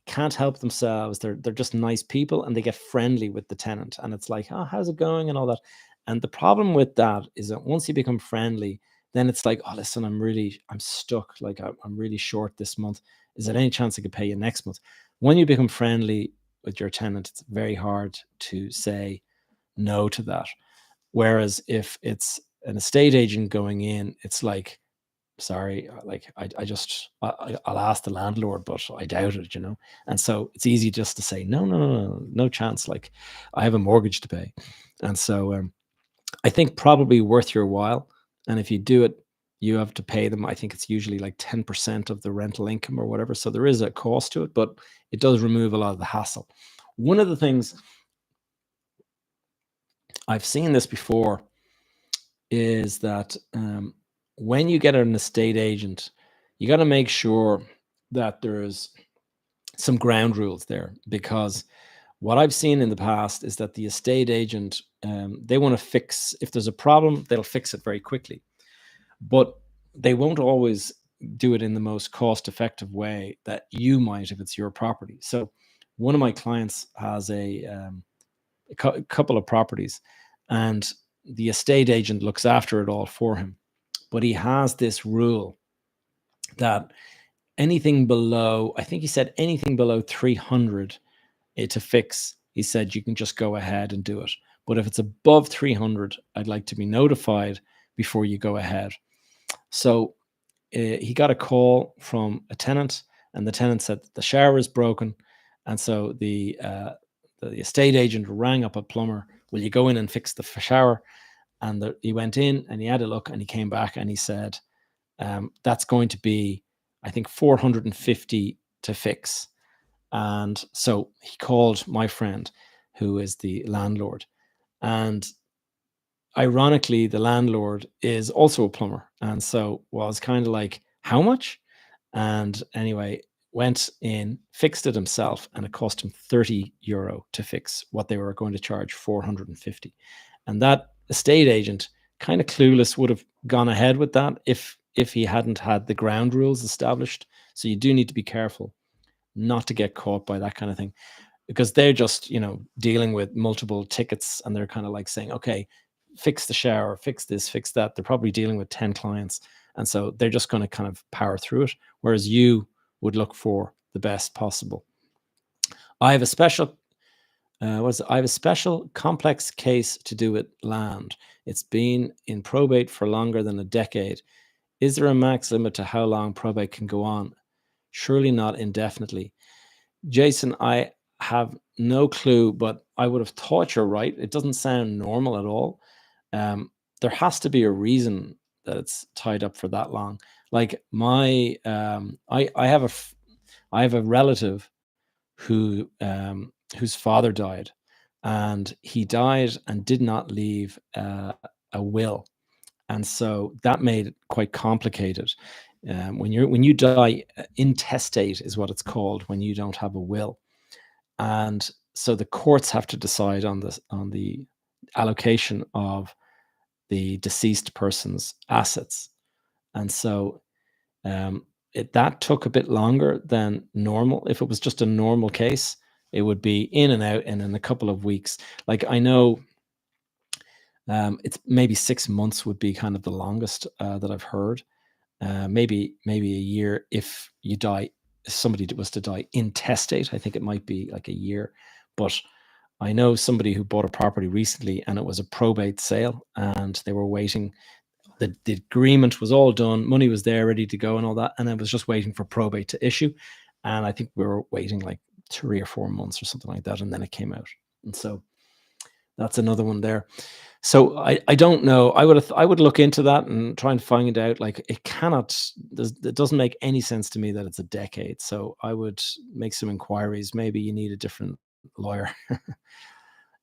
can't help themselves. They're just nice people, and they get friendly with the tenant, and it's like, oh, how's it going, and all that. And the problem with that is that once you become friendly, then it's like, oh, listen, I'm stuck. Like, I'm really short this month. Is there any chance I could pay you next month? When you become friendly with your tenant, it's very hard to say no to that. Whereas if it's an estate agent going in, it's like, sorry, like I'll ask the landlord, but I doubt it, And so it's easy just to say, no chance. Like, I have a mortgage to pay. And so I think probably worth your while. And if you do it, you have to pay them. I think it's usually like 10% of the rental income or whatever. So there is a cost to it, but it does remove a lot of the hassle. One of the things, I've seen this before, is that when you get an estate agent, you got to make sure that there's some ground rules there, because what I've seen in the past is that the estate agent, they want to fix, if there's a problem, they'll fix it very quickly, but they won't always do it in the most cost-effective way that you might if it's your property. So one of my clients has a couple of properties, and the estate agent looks after it all for him. But he has this rule that anything below, I think he said anything below 300 to fix, he said you can just go ahead and do it. But if it's above 300, I'd like to be notified before you go ahead. So he got a call from a tenant, and the tenant said the shower is broken. And so the estate agent rang up a plumber. Will you go in and fix the shower? And he went in and he had a look, and he came back and he said, that's going to be, I think, 450 to fix. And so he called my friend, who is the landlord. And ironically, the landlord is also a plumber. And so was kind of like, how much? And anyway, went in, fixed it himself, and it cost him €30 to fix what they were going to charge 450. And that estate agent, kind of clueless, would have gone ahead with that if he hadn't had the ground rules established. So you do need to be careful not to get caught by that kind of thing, because they're just, dealing with multiple tickets, and they're kind of like saying, okay, fix the shower, fix this, fix that. They're probably dealing with 10 clients. And so they're just going to kind of power through it. Whereas you would look for the best possible. I have a special complex case to do with land. It's been in probate for longer than a decade. Is there a max limit to how long probate can go on? Surely not indefinitely. Jason, I have no clue, but I would have thought you're right. It doesn't sound normal at all. There has to be a reason that it's tied up for that long. Like I have a relative who whose father died, and he died and did not leave a will, and so that made it quite complicated. When you die, intestate is what it's called, when you don't have a will. And so the courts have to decide on the allocation of the deceased person's assets. And so that took a bit longer than normal. If it was just a normal case, it would be in and out, and in a couple of weeks. Like, I know it's maybe 6 months would be kind of the longest that I've heard. maybe a year if you die. If somebody was to die intestate, I think it might be like a year. But I know somebody who bought a property recently, and it was a probate sale, and they were waiting. The agreement was all done, money was there, ready to go, and all that, and I was just waiting for probate to issue. And I think we were waiting like 3 or 4 months or something like that, and then it came out. And so that's another one there. So I don't know. I would look into that and try and find out. Like, it doesn't make any sense to me that it's a decade. So I would make some inquiries. Maybe you need a different lawyer.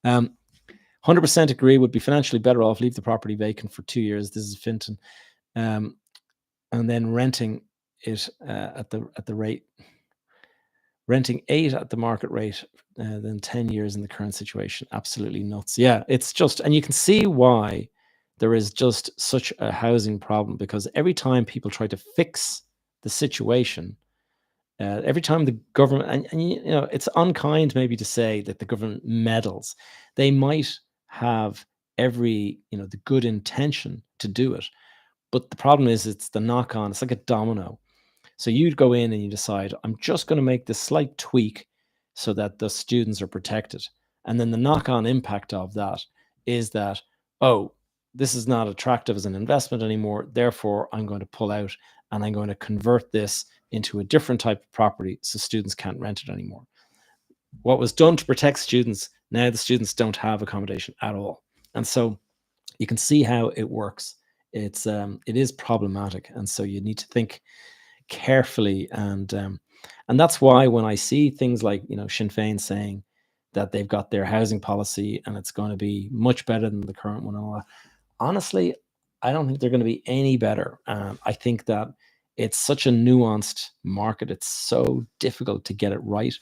100% agree. Would be financially better off leave the property vacant for 2 years. This is Finton, and then renting it at the rate. Renting 8 at the market rate than 10 years in the current situation. Absolutely nuts. Yeah, it's just, and you can see why there is just such a housing problem, because every time people try to fix the situation, every time the government, and you know, it's unkind maybe to say that the government meddles. They might have every, the good intention to do it, but the problem is it's the knock on. It's like a domino. So you'd go in and you decide, I'm just going to make this slight tweak so that the students are protected. And then the knock-on impact of that is that, oh, this is not attractive as an investment anymore. Therefore, I'm going to pull out and I'm going to convert this into a different type of property so students can't rent it anymore. What was done to protect students, now the students don't have accommodation at all. And so you can see how it works. It is problematic. And so you need to think carefully, and that's why when I see things like Sinn Féin saying that they've got their housing policy and it's going to be much better than the current one, honestly, I don't think they're going to be any better. I think that it's such a nuanced market. It's so difficult to get it right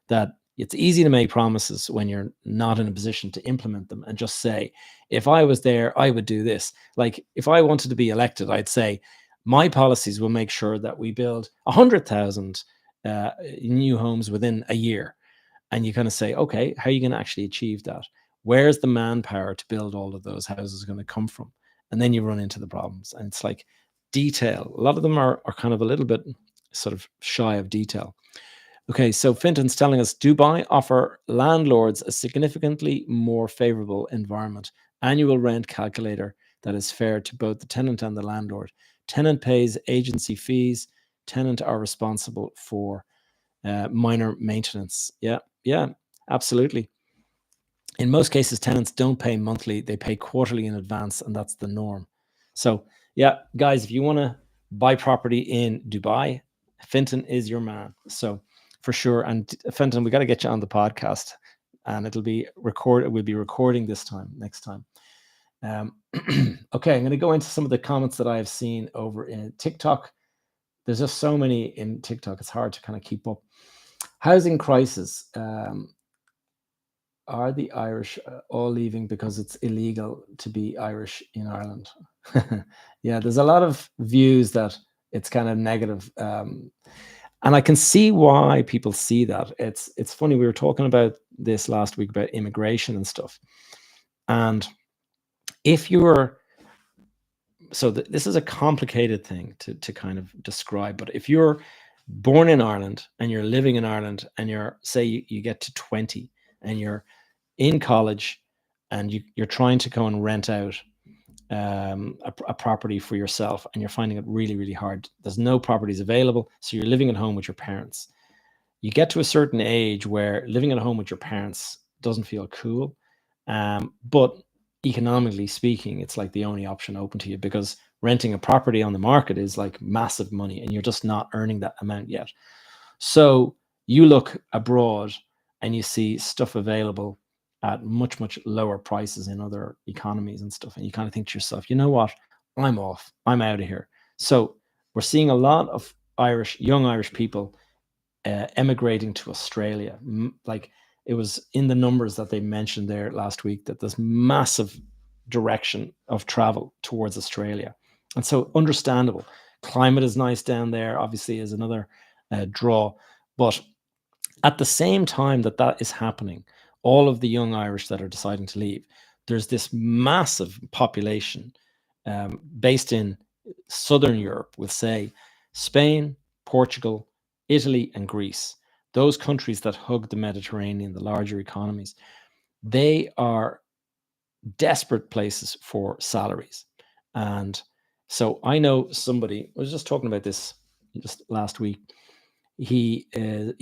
that it's easy to make promises when you're not in a position to implement them and just say, if I was there, I would do this. Like, if I wanted to be elected, I'd say, my policies will make sure that we build 100,000 new homes within a year. And you kind of say, okay, how are you going to actually achieve that? Where's the manpower to build all of those houses going to come from? And then you run into the problems. And it's like detail. A lot of them are kind of a little bit sort of shy of detail. Okay, so Finton's telling us Dubai offer landlords a significantly more favorable environment. Annual rent calculator that is fair to both the tenant and the landlord. Tenant pays agency fees. Tenant are responsible for minor maintenance. Yeah, absolutely. In most cases, tenants don't pay monthly. They pay quarterly in advance, and that's the norm. So yeah, guys, if you want to buy property in Dubai, Finton is your man. So for sure. And Fenton, we got to get you on the podcast, and it'll be recorded. We'll be recording this time next time. Okay, I'm going to go into some of the comments that I have seen over in TikTok. There's just so many in TikTok. It's hard to kind of keep up. Housing crisis. Are the Irish all leaving because it's illegal to be Irish in Ireland? Yeah, there's a lot of views that it's kind of negative. And I can see why people see that. It's funny, we were talking about this last week about immigration and stuff. And if you're, so this is a complicated thing to kind of describe, but if you're born in Ireland and you're living in Ireland and you're, say you get to 20 and you're in college and you're trying to go and rent out a property for yourself, and you're finding it really, really hard. There's no properties available. So you're living at home with your parents. You get to a certain age where living at home with your parents doesn't feel cool. But economically speaking, it's like the only option open to you, because renting a property on the market is like massive money and you're just not earning that amount yet. So you look abroad and you see stuff available at much, much lower prices in other economies and stuff. And you kind of think to yourself, you know what? I'm off. I'm out of here. So we're seeing a lot of young Irish people emigrating to Australia. Like, it was in the numbers that they mentioned there last week that there's massive direction of travel towards Australia. And so understandable. Climate is nice down there, obviously, is another draw. But at the same time that is happening, all of the young Irish that are deciding to leave, there's this massive population based in Southern Europe will say Spain, Portugal, Italy, and Greece, those countries that hug the Mediterranean, the larger economies, they are desperate places for salaries. And so I know somebody, I was just talking about this just last week. He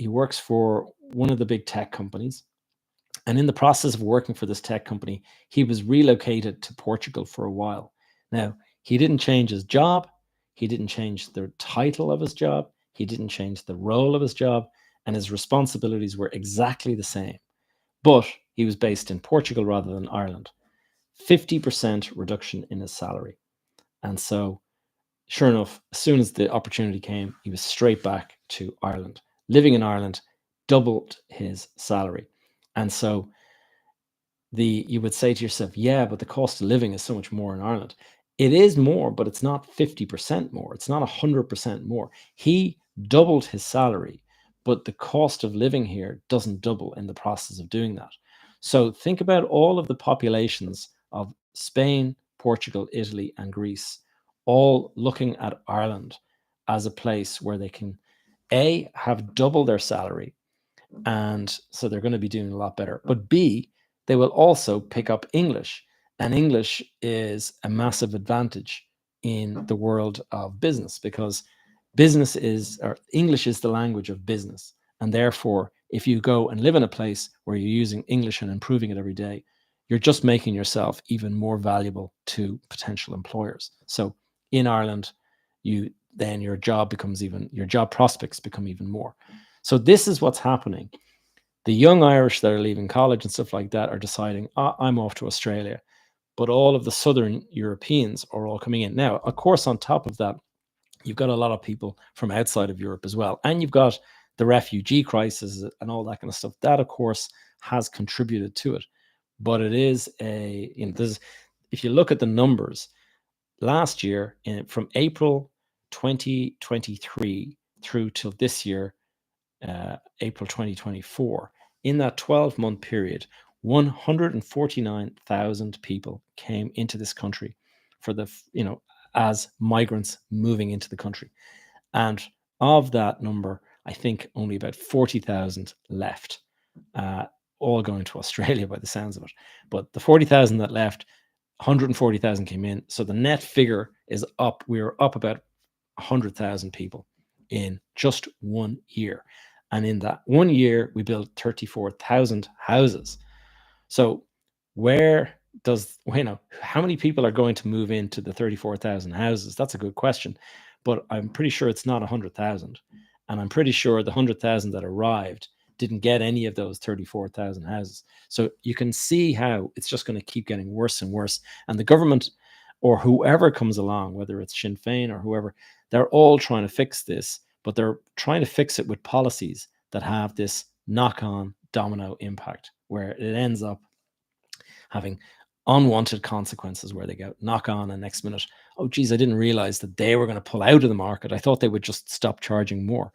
works for one of the big tech companies. And in the process of working for this tech company, he was relocated to Portugal for a while. Now, he didn't change his job. He didn't change the title of his job. He didn't change the role of his job. And his responsibilities were exactly the same. But he was based in Portugal rather than Ireland. 50% reduction in his salary. And so, sure enough, as soon as the opportunity came, he was straight back to Ireland. Living in Ireland, doubled his salary. And so you would say to yourself, yeah, but the cost of living is so much more in Ireland. It is more, but it's not 50% more. It's not 100% more. He doubled his salary, but the cost of living here doesn't double in the process of doing that. So think about all of the populations of Spain, Portugal, Italy, and Greece, all looking at Ireland as a place where they can, A, have double their salary, and so they're going to be doing a lot better. But B, they will also pick up English, and English is a massive advantage in the world of business, because English is the language of business. And therefore, if you go and live in a place where you're using English and improving it every day, you're just making yourself even more valuable to potential employers. So in Ireland, your job prospects become even more. So this is what's happening. The young Irish that are leaving college and stuff like that are deciding, I'm off to Australia. But all of the Southern Europeans are all coming in. Now, of course, on top of that, you've got a lot of people from outside of Europe as well. And you've got the refugee crisis and all that kind of stuff. That, of course, has contributed to it. But it is if you look at the numbers, last year, from April 2023 through till this year, April 2024, in that 12-month period, 149,000 people came into this country as migrants moving into the country. And of that number, I think only about 40,000 left, all going to Australia by the sounds of it. But the 40,000 that left, 140,000 came in. So the net figure is up. We were up about 100,000 people in just 1 year. And in that 1 year, we built 34,000 houses. So how many people are going to move into the 34,000 houses? That's a good question. But I'm pretty sure it's not 100,000. And I'm pretty sure the 100,000 that arrived didn't get any of those 34,000 houses. So you can see how it's just going to keep getting worse and worse. And the government, or whoever comes along, whether it's Sinn Féin or whoever, they're all trying to fix this, but they're trying to fix it with policies that have this knock-on domino impact, where it ends up having unwanted consequences, where they go knock on and next minute, oh geez, I didn't realize that they were going to pull out of the market. I thought they would just stop charging more.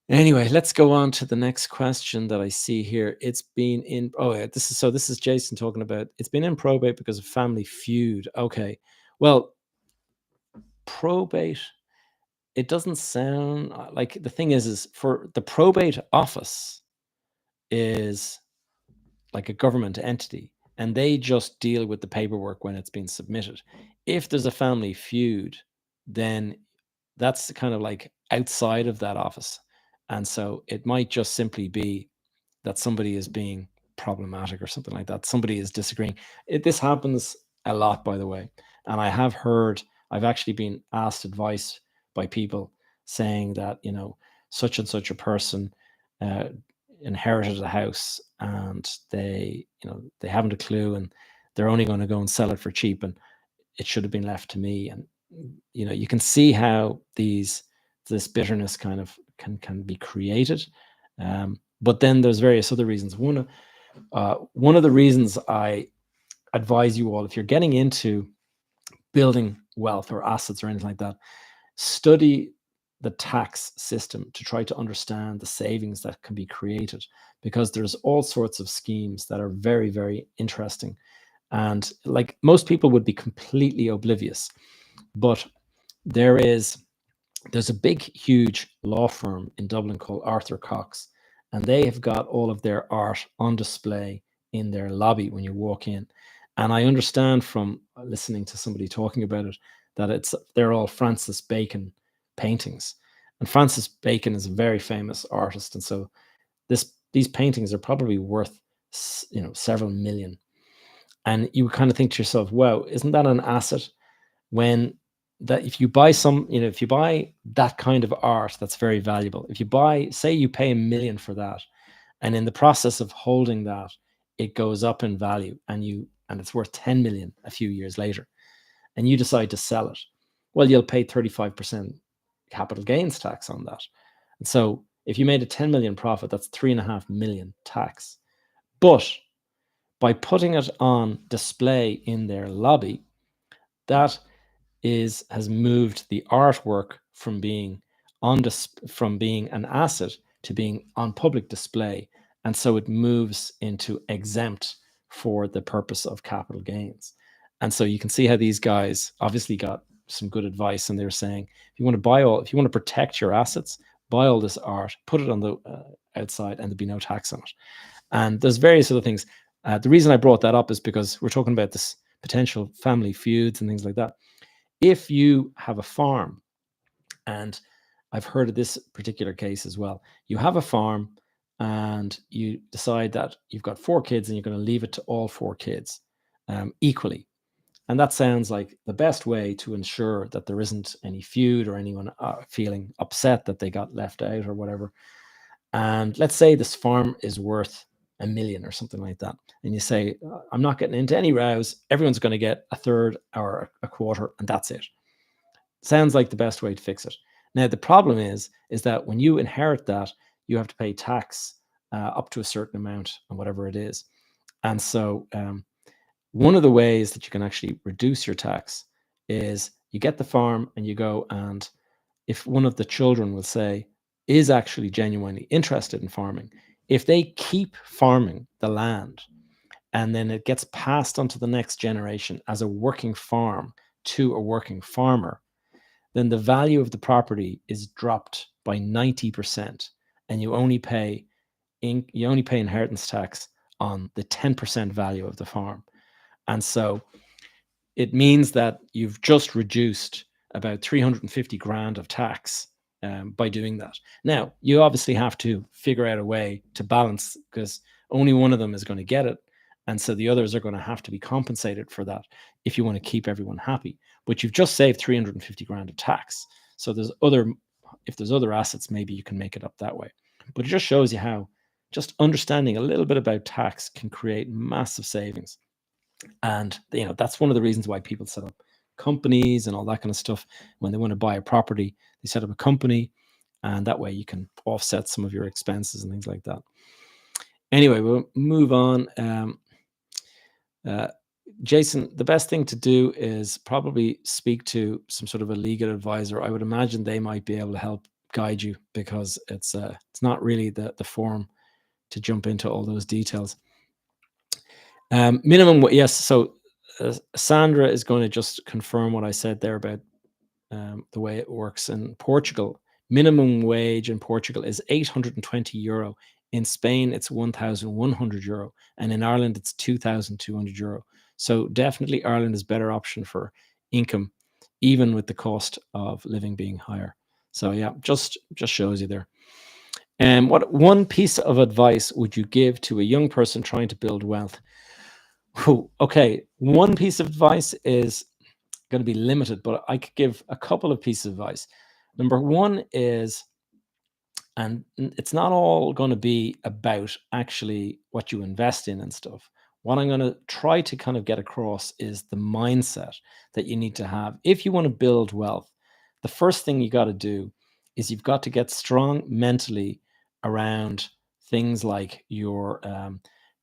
Anyway, let's go on to the next question that I see here. It's been in, this is Jason talking about, it's been in probate because of family feud. Okay, well, probate, it doesn't sound like, the thing is for the probate office is like a government entity, and they just deal with the paperwork when it's been submitted. If there's a family feud, then that's kind of like outside of that office. And so it might just simply be that somebody is being problematic or something like that. Somebody is disagreeing. This happens a lot, by the way. And I've actually been asked advice by people saying that, such and such a person inherited a house, and they haven't a clue, and they're only going to go and sell it for cheap, and it should have been left to me. And you can see how this bitterness kind of can be created. But then there's various other reasons. One of the reasons I advise you all, if you're getting into building wealth or assets or anything like that, study the tax system to try to understand the savings that can be created, because there's all sorts of schemes that are very, very interesting. And like most people would be completely oblivious, But there's a big, huge law firm in Dublin called Arthur Cox, and they have got all of their art on display in their lobby when you walk in. And I understand from listening to somebody talking about it that they're all Francis Bacon paintings. And Francis Bacon is a very famous artist, and so these paintings are probably worth several million. And you kind of think to yourself, wow, isn't that an asset? When that if you buy if you buy that kind of art, that's very valuable. If you buy, say you pay $1 million for that, and in the process of holding that, it goes up in value, and it's worth 10 million a few years later, and you decide to sell it, well, you'll pay 35% capital gains tax on that. And so if you made a 10 million profit, that's 3.5 million tax. But by putting it on display in their lobby, that has moved the artwork from being from being an asset to being on public display, and so it moves into exempt for the purpose of capital gains. And so you can see how these guys obviously got some good advice, and they're saying if you want to protect your assets, buy all this art, put it on the outside, and there'd be no tax on it. And there's various other things. The reason I brought that up is because we're talking about this potential family feuds and things like that. If you have a farm, and I've heard of this particular case as well, you have a farm and you decide that you've got 4 kids and you're going to leave it to all 4 kids equally. And that sounds like the best way to ensure that there isn't any feud or anyone feeling upset that they got left out or whatever. And let's say this farm is worth $1 million or something like that. And you say, I'm not getting into any rows. Everyone's going to get a third or a quarter, and that's it. Sounds like the best way to fix it. Now, the problem is that when you inherit that, you have to pay tax up to a certain amount and whatever it is. And so one of the ways that you can actually reduce your tax is you get the farm and you go, and if one of the children will say, is actually genuinely interested in farming, if they keep farming the land and then it gets passed on to the next generation as a working farm to a working farmer, then the value of the property is dropped by 90%, and you only pay inheritance tax on the 10% value of the farm. And so it means that you've just reduced about 350 grand of tax by doing that. Now, you obviously have to figure out a way to balance, because only one of them is going to get it. And so the others are going to have to be compensated for that if you want to keep everyone happy. But you've just saved 350 grand of tax. So if there's other assets, maybe you can make it up that way. But it just shows you how just understanding a little bit about tax can create massive savings. And that's one of the reasons why people set up companies and all that kind of stuff. When they want to buy a property, they set up a company, and that way you can offset some of your expenses and things like that. Anyway, we'll move on. Jason, the best thing to do is probably speak to some sort of a legal advisor. I would imagine they might be able to help guide you, because it's not really the forum to jump into all those details. Minimum, yes. So Sandra is going to just confirm what I said there about the way it works in Portugal. Minimum wage in Portugal is €820. In Spain, it's €1,100, and in Ireland, it's €2,200. So definitely Ireland is a better option for income, even with the cost of living being higher. So yeah, just shows you there. And what one piece of advice would you give to a young person trying to build wealth? Okay, one piece of advice is going to be limited, but I could give a couple of pieces of advice. Number one is, and it's not all going to be about actually what you invest in and stuff. What I'm going to try to kind of get across is the mindset that you need to have. If you want to build wealth, the first thing you got to do is you've got to get strong mentally around things like your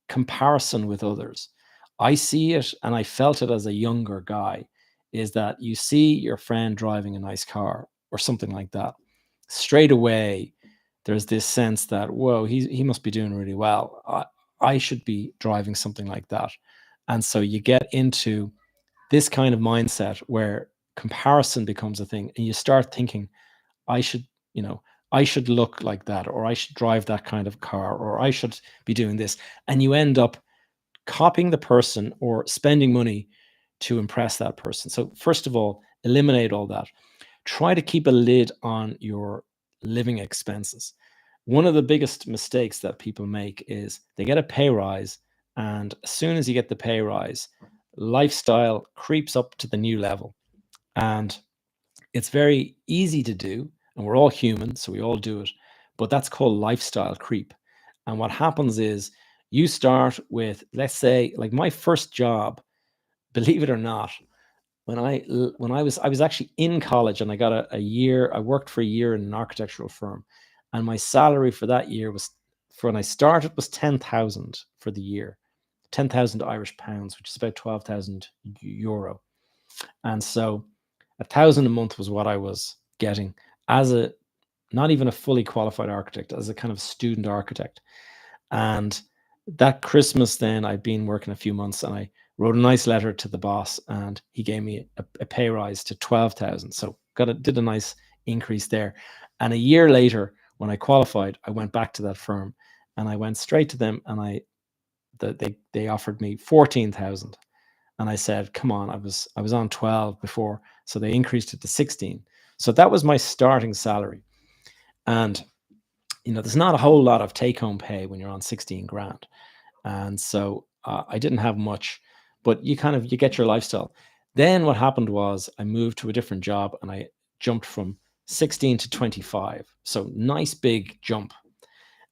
comparison with others. I see it, and I felt it as a younger guy, is that you see your friend driving a nice car or something like that. Straight away, there's this sense that, whoa, he must be doing really well. I should be driving something like that. And so you get into this kind of mindset where comparison becomes a thing, and you start thinking, I should, I should look like that, or I should drive that kind of car, or I should be doing this. And you end up copying the person or spending money to impress that person. So first of all, eliminate all that. Try to keep a lid on your living expenses. One of the biggest mistakes that people make is they get a pay rise, and as soon as you get the pay rise, lifestyle creeps up to the new level. And it's very easy to do, and we're all human, so we all do it, but that's called lifestyle creep. And what happens is you start with, let's say, like my first job, believe it or not, when I was actually in college, and I got a year, I worked for a year in an architectural firm, and my salary for that year was, for when I started, was 10,000 for the year, 10,000 Irish pounds, which is about 12,000 euro. And so 1,000 a month was what I was getting as a, not even a fully qualified architect, as a kind of student architect. And that Christmas, then I'd been working a few months, and I wrote a nice letter to the boss, and he gave me a pay rise to 12,000. So did a nice increase there. And a year later, when I qualified, I went back to that firm, and I went straight to them, and they offered me 14,000. And I said, come on, I was on 12 before, so they increased it to 16. So that was my starting salary. And there's not a whole lot of take-home pay when you're on 16 grand. And so I didn't have much, but you get your lifestyle. Then what happened was I moved to a different job, and I jumped from 16 to 25. So nice big jump.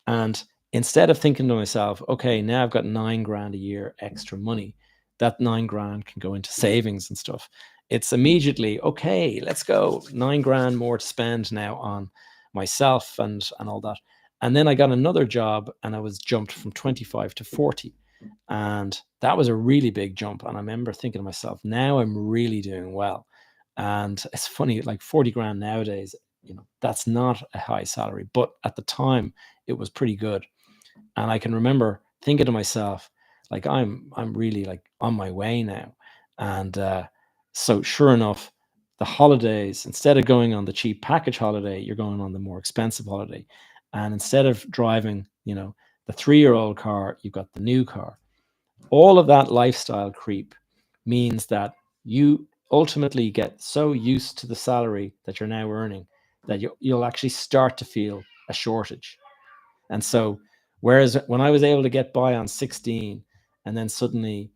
And instead of thinking to myself, okay, now I've got 9 grand a year extra money, that 9 grand can go into savings and stuff. It's immediately, okay, let's go, 9 grand more to spend now on myself and all that. And then I got another job, and I was jumped from 25 to 40. And that was a really big jump. And I remember thinking to myself, now I'm really doing well. And it's funny, like 40 grand nowadays, that's not a high salary, but at the time it was pretty good. And I can remember thinking to myself, like, I'm really like on my way now. And so sure enough, the holidays, instead of going on the cheap package holiday, you're going on the more expensive holiday. And instead of driving, the 3-year-old car, you've got the new car. All of that lifestyle creep means that you ultimately get so used to the salary that you're now earning that you'll actually start to feel a shortage. And so, whereas when I was able to get by on 16, and then suddenly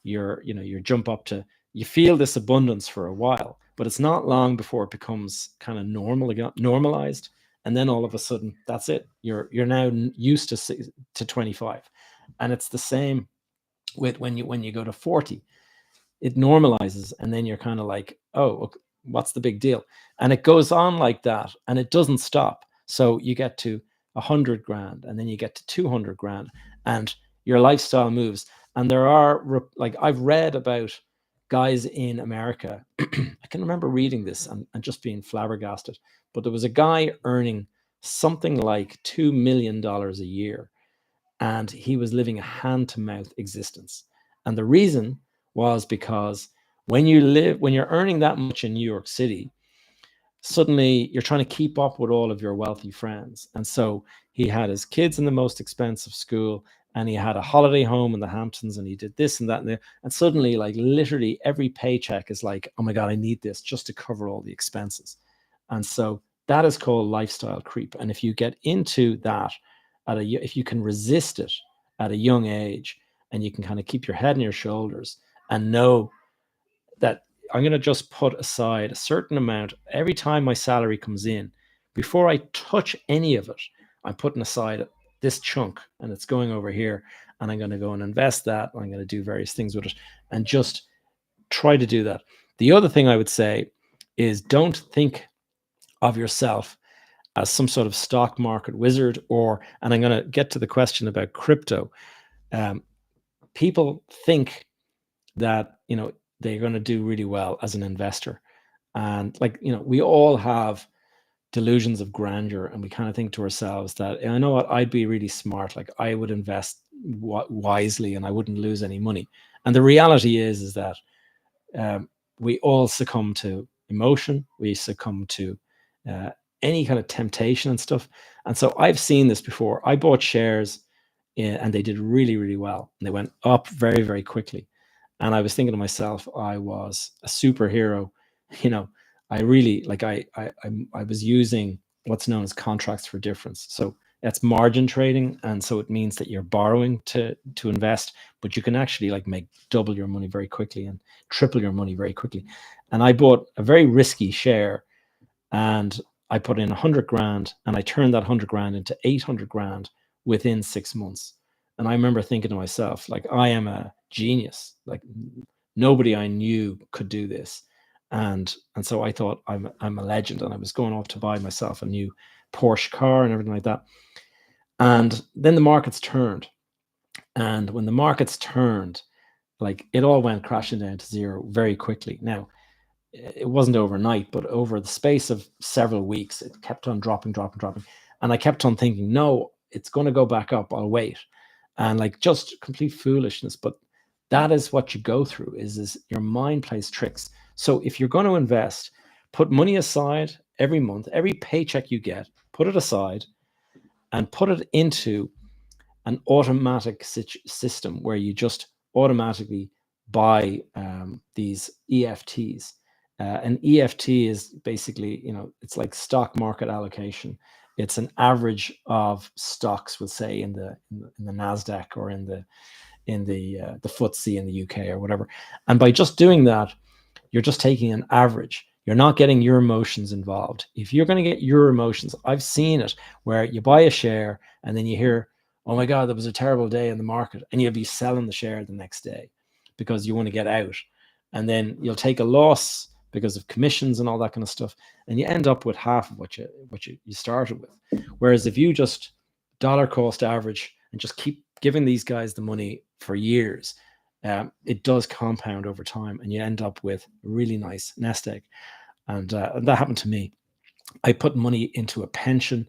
you jump up to, you feel this abundance for a while, but it's not long before it becomes kind of normalized. And then all of a sudden, that's it. You're now used to 25. And it's the same with when you go to 40. It normalizes, and then you're kind of like, oh, okay, what's the big deal? And it goes on like that, and it doesn't stop. So you get to 100 grand, and then you get to 200 grand, and your lifestyle moves. And there are, like, I've read about guys in America. I can remember reading this and just being flabbergasted, but there was a guy earning something like $2 million a year, and he was living a hand-to-mouth existence. And the reason was because when you're earning that much in New York City, suddenly you're trying to keep up with all of your wealthy friends. And so he had his kids in the most expensive school, and he had a holiday home in the Hamptons, and he did this and that. And suddenly, like, literally every paycheck is like, oh my God, I need this just to cover all the expenses. And so that is called lifestyle creep. And if you get into that if you can resist it at a young age, and you can kind of keep your head on your shoulders and know that I'm going to just put aside a certain amount every time my salary comes in, before I touch any of it, I'm putting aside this chunk, and it's going over here, and I'm going to go and invest that, and I'm going to do various things with it, and just try to do that. The other thing I would say is, don't think of yourself as some sort of stock market wizard, and I'm going to get to the question about crypto. People think that, they're going to do really well as an investor. And we all have delusions of grandeur, and we kind of think to ourselves that, I know what, I'd be really smart. Like, I would invest wisely, and I wouldn't lose any money. And the reality is that we all succumb to emotion. We succumb to any kind of temptation and stuff. And so I've seen this before. I bought shares and they did really, really well. And they went up very, very quickly. And I was thinking to myself, I was a superhero. You know, I really like I was using what's known as contracts for difference. So that's margin trading, and so it means that you're borrowing to invest, but you can actually like make double your money very quickly and triple your money very quickly. And I bought a very risky share, and I put in 100 grand, and I turned that 100 grand into 800 grand within 6 months. And I remember thinking to myself, like, I am a genius. Like, nobody I knew could do this. And so I thought I'm a legend, and I was going off to buy myself a new Porsche car and everything like that. And then the markets turned. And when the markets turned, like it all went crashing down to zero very quickly. Now, it wasn't overnight, but over the space of several weeks, it kept on dropping. And I kept on thinking, no, it's going to go back up. I'll wait. And like just complete foolishness. But that is what you go through is your mind plays tricks. So if you're going to invest, put money aside every month, every paycheck you get, put it aside and put it into an automatic system where you just automatically buy these EFTs. An EFT is basically, it's like stock market allocation. It's an average of stocks, we'll say in the Nasdaq or in the FTSE in the UK or whatever. And by just doing that, you're just taking an average. You're not getting your emotions involved. If you're going to get your emotions, I've seen it where you buy a share and then you hear, oh my God, that was a terrible day in the market. And you'll be selling the share the next day because you want to get out. And then you'll take a loss because of commissions and all that kind of stuff. And you end up with half of what you started with. Whereas if you just dollar cost average and just keep giving these guys the money for years, it does compound over time and you end up with a really nice nest egg. And that happened to me. I put money into a pension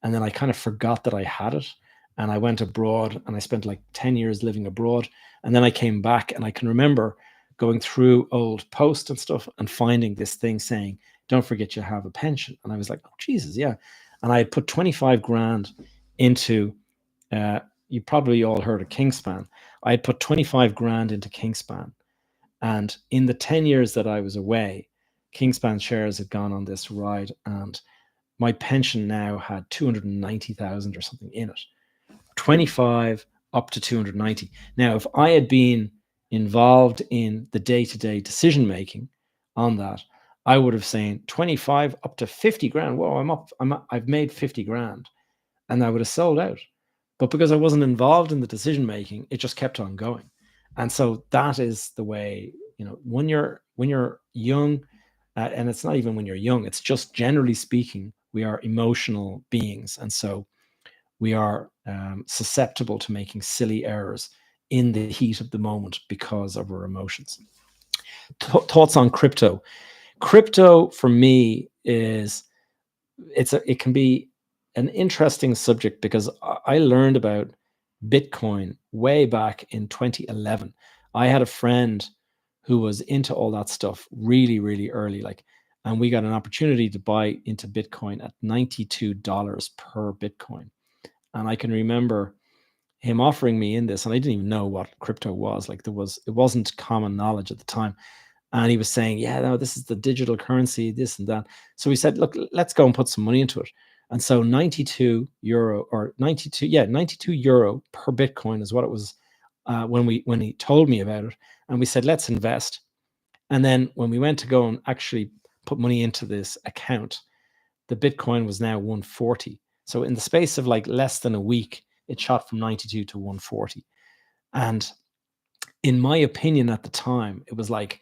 and then I kind of forgot that I had it. And I went abroad and I spent like 10 years living abroad. And then I came back and I can remember going through old posts and stuff and finding this thing saying, don't forget you have a pension. And I was like, oh, Jesus, yeah. And I had put 25 grand into, you probably all heard of Kingspan. I had put 25 grand into Kingspan. And in the 10 years that I was away, Kingspan shares had gone on this ride and my pension now had 290,000 or something in it. 25 up to 290. Now, if I had been involved in the day-to-day decision making on that, I would have said 25 up to 50 grand. Whoa, I've made 50 grand. And I would have sold out. But because I wasn't involved in the decision making, it just kept on going. And so that is the way, when you're young, and it's not even when you're young, it's just generally speaking, we are emotional beings. And so we are susceptible to making silly errors in the heat of the moment because of our emotions. Thoughts on crypto? Crypto for me it can be an interesting subject because I learned about Bitcoin way back in 2011. I had a friend who was into all that stuff really, really early, and we got an opportunity to buy into Bitcoin at $92 per Bitcoin. And I can remember him offering me in this, and I didn't even know what crypto was. It wasn't common knowledge at the time. And he was saying, yeah, no, this is the digital currency, this and that. So we said, look, let's go and put some money into it. And so 92 euro per Bitcoin is what it was when he told me about it. And we said, let's invest. And then when we went to go and actually put money into this account, the Bitcoin was now 140. So in the space of less than a week, it shot from 92 to 140. And in my opinion at the time, it was like,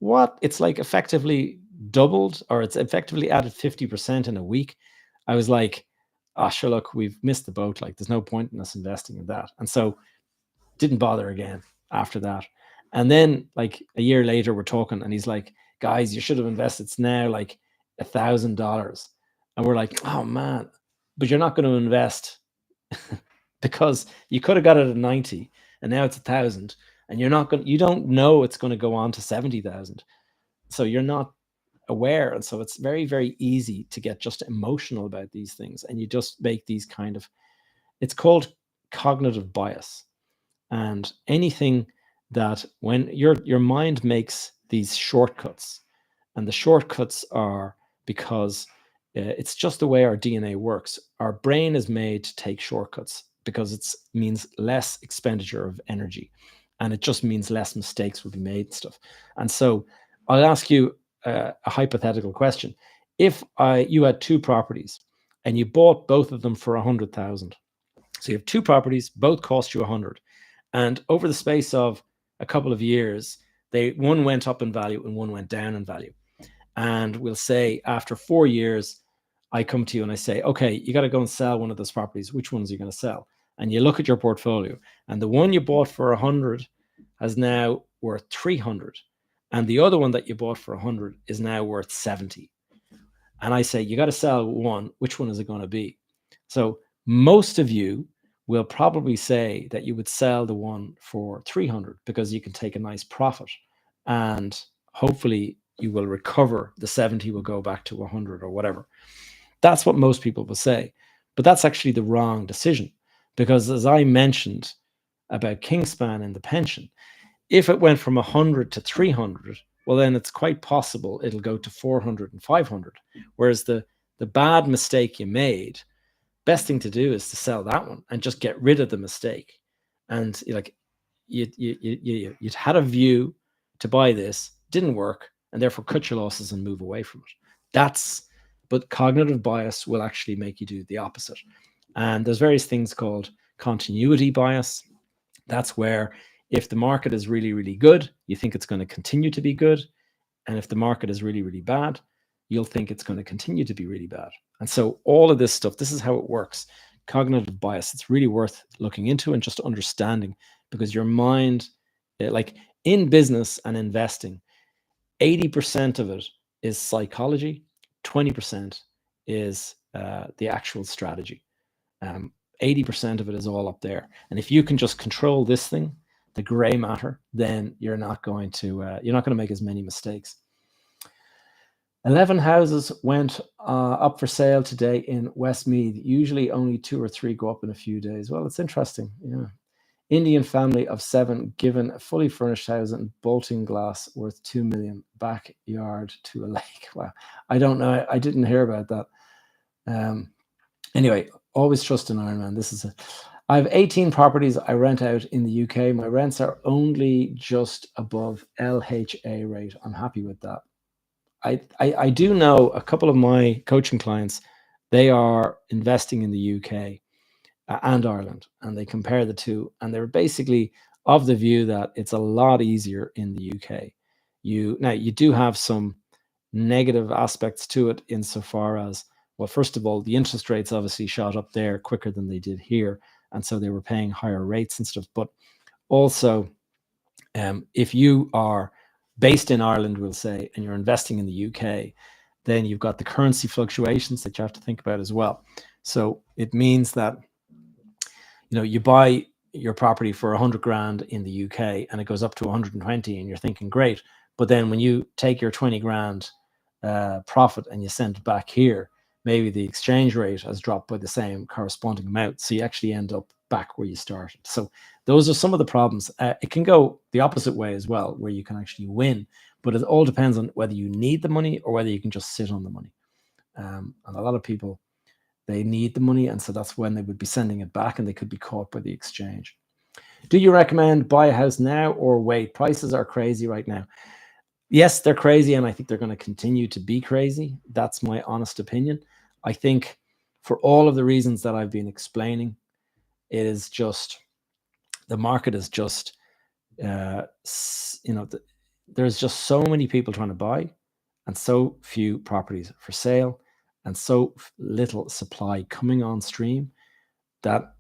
what? It's effectively doubled, or it's effectively added 50% in a week. I was like, sure, look, we've missed the boat. There's no point in us investing in that. And so didn't bother again after that. And then a year later, we're talking and he's like, guys, you should have invested. It's now $1,000. And we're like, oh man, but you're not going to invest because you could have got it at 90 and now it's 1,000 and you don't know it's going to go on to 70,000. So you're not aware. And so it's very, very easy to get just emotional about these things. And you just make these kind of, it's called cognitive bias. And anything that when your mind makes these shortcuts, and the shortcuts are because it's just the way our DNA works. Our brain is made to take shortcuts because it means less expenditure of energy, and it just means less mistakes will be made and stuff. And so I'll ask you a hypothetical question. If you had two properties and you bought both of them for 100,000, so you have two properties, both cost you 100, and over the space of a couple of years, one went up in value and one went down in value. And we'll say after 4 years, I come to you and I say, okay, you got to go and sell one of those properties. Which ones are you going to sell? And you look at your portfolio, and the one you bought for 100 is now worth 300. And the other one that you bought for 100 is now worth 70. And I say, you got to sell one. Which one is it going to be? So most of you will probably say that you would sell the one for 300 because you can take a nice profit, and hopefully you will recover. The 70 will go back to 100 or whatever. That's what most people will say. But that's actually the wrong decision, because as I mentioned about Kingspan and the pension, if it went from 100 to 300, well, then it's quite possible it'll go to 400 and 500. Whereas the bad mistake you made, best thing to do is to sell that one and just get rid of the mistake. And you'd had a view to buy this, didn't work, and therefore cut your losses and move away from it. But cognitive bias will actually make you do the opposite. And there's various things called continuity bias. That's where if the market is really, really good, you think it's going to continue to be good. And if the market is really, really bad, you'll think it's going to continue to be really bad. And so all of this stuff, this is how it works. Cognitive bias, it's really worth looking into and just understanding, because your mind, like in business and investing, 80% of it is psychology, 20% is the actual strategy. 80% of it is all up there. And if you can just control this thing, the gray matter, then you're not going to make as many mistakes. 11 houses went up for sale today in Westmeath. Usually only 2 or 3 go up in a few days. Well, it's interesting. Yeah. Indian family of 7 given a fully furnished house and bolting glass worth 2 million, backyard to a lake. Wow. I don't know. I didn't hear about that. Anyway, always trust in Iron Man. This is it. I have 18 properties I rent out in the UK. My rents are only just above LHA rate. I'm happy with that. I do know a couple of my coaching clients, they are investing in the UK and Ireland, and they compare the two, and they're basically of the view that it's a lot easier in the UK. You do have some negative aspects to it insofar as, well, first of all, the interest rates obviously shot up there quicker than they did here, and so they were paying higher rates and stuff. But also, if you are based in Ireland, we'll say, and you're investing in the UK, then you've got the currency fluctuations that you have to think about as well. So it means that, you buy your property for 100 grand in the UK and it goes up to 120, and you're thinking, great. But then when you take your 20 grand profit and you send it back here, maybe the exchange rate has dropped by the same corresponding amount. So you actually end up back where you started. So those are some of the problems. It can go the opposite way as well, where you can actually win, but it all depends on whether you need the money or whether you can just sit on the money. And a lot of people, they need the money, and so that's when they would be sending it back, and they could be caught by the exchange. Do you recommend buy a house now or wait? Prices are crazy right now. Yes, they're crazy, and I think they're going to continue to be crazy. That's my honest opinion. I think for all of the reasons that I've been explaining, it is just, the market is just, there's just so many people trying to buy and so few properties for sale and so little supply coming on stream that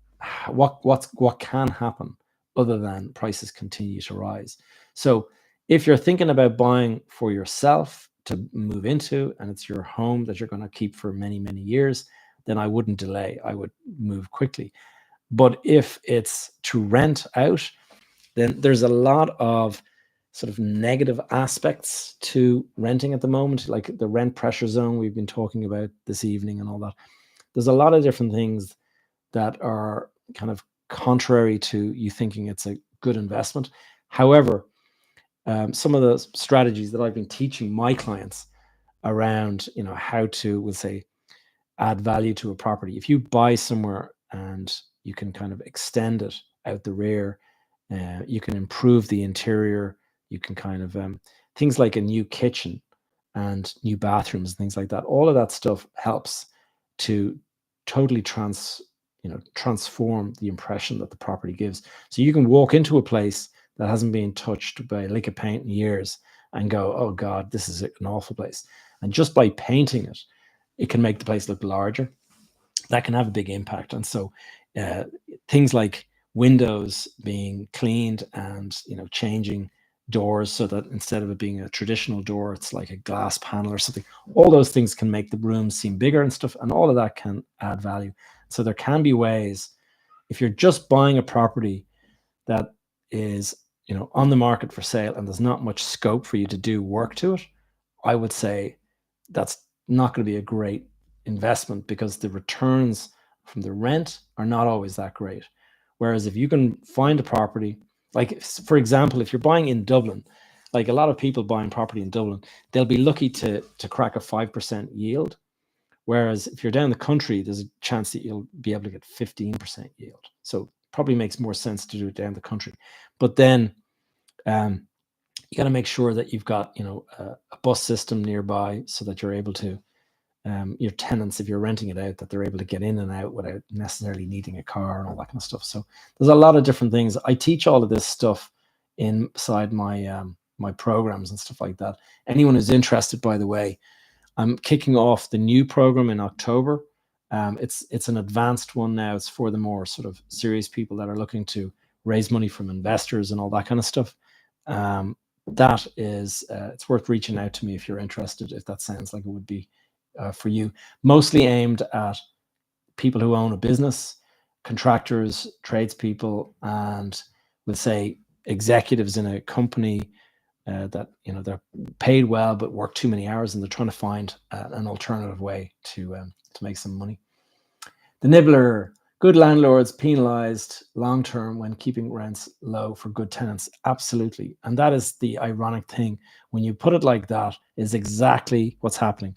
what can happen other than prices continue to rise. So if you're thinking about buying for yourself to move into, and it's your home that you're going to keep for many, many years, then I wouldn't delay. I would move quickly. But if it's to rent out, then there's a lot of sort of negative aspects to renting at the moment, like the rent pressure zone we've been talking about this evening and all that. There's a lot of different things that are kind of contrary to you thinking it's a good investment. However, some of the strategies that I've been teaching my clients around, how to, we'll say, add value to a property. If you buy somewhere and you can kind of extend it out the rear, you can improve the interior, you can kind of things like a new kitchen and new bathrooms and things like that. All of that stuff helps to totally transform the impression that the property gives. So you can walk into a place that hasn't been touched by a lick of paint in years and go, oh God, this is an awful place. And just by painting it, it can make the place look larger. That can have a big impact. And so things like windows being cleaned and changing doors so that instead of it being a traditional door, it's like a glass panel or something. All those things can make the rooms seem bigger and stuff, and all of that can add value. So there can be ways, if you're just buying a property that is on the market for sale and there's not much scope for you to do work to it, I would say that's not going to be a great investment, because the returns from the rent are not always that great. Whereas if you can find a property, like for example, if you're buying in Dublin, like a lot of people buying property in Dublin, they'll be lucky to crack a 5% yield. Whereas if you're down the country, there's a chance that you'll be able to get 15% yield. So probably makes more sense to do it down the country. But then you got to make sure that you've got a bus system nearby so that you're able to your tenants, if you're renting it out, that they're able to get in and out without necessarily needing a car and all that kind of stuff. So there's a lot of different things. I teach all of this stuff inside my my programs and stuff like that. Anyone who's interested, by the way, I'm kicking off the new program in October. It's an advanced one now. It's for the more sort of serious people that are looking to raise money from investors and all that kind of stuff. That is, it's worth reaching out to me if you're interested, if that sounds like it would be for you. Mostly aimed at people who own a business, contractors, tradespeople, and let's say executives in a company that they're paid well but work too many hours, and they're trying to find an alternative way to make some money. The nibbler: good landlords penalized long term when keeping rents low for good tenants. Absolutely. And that is the ironic thing. When you put it like that, is exactly what's happening.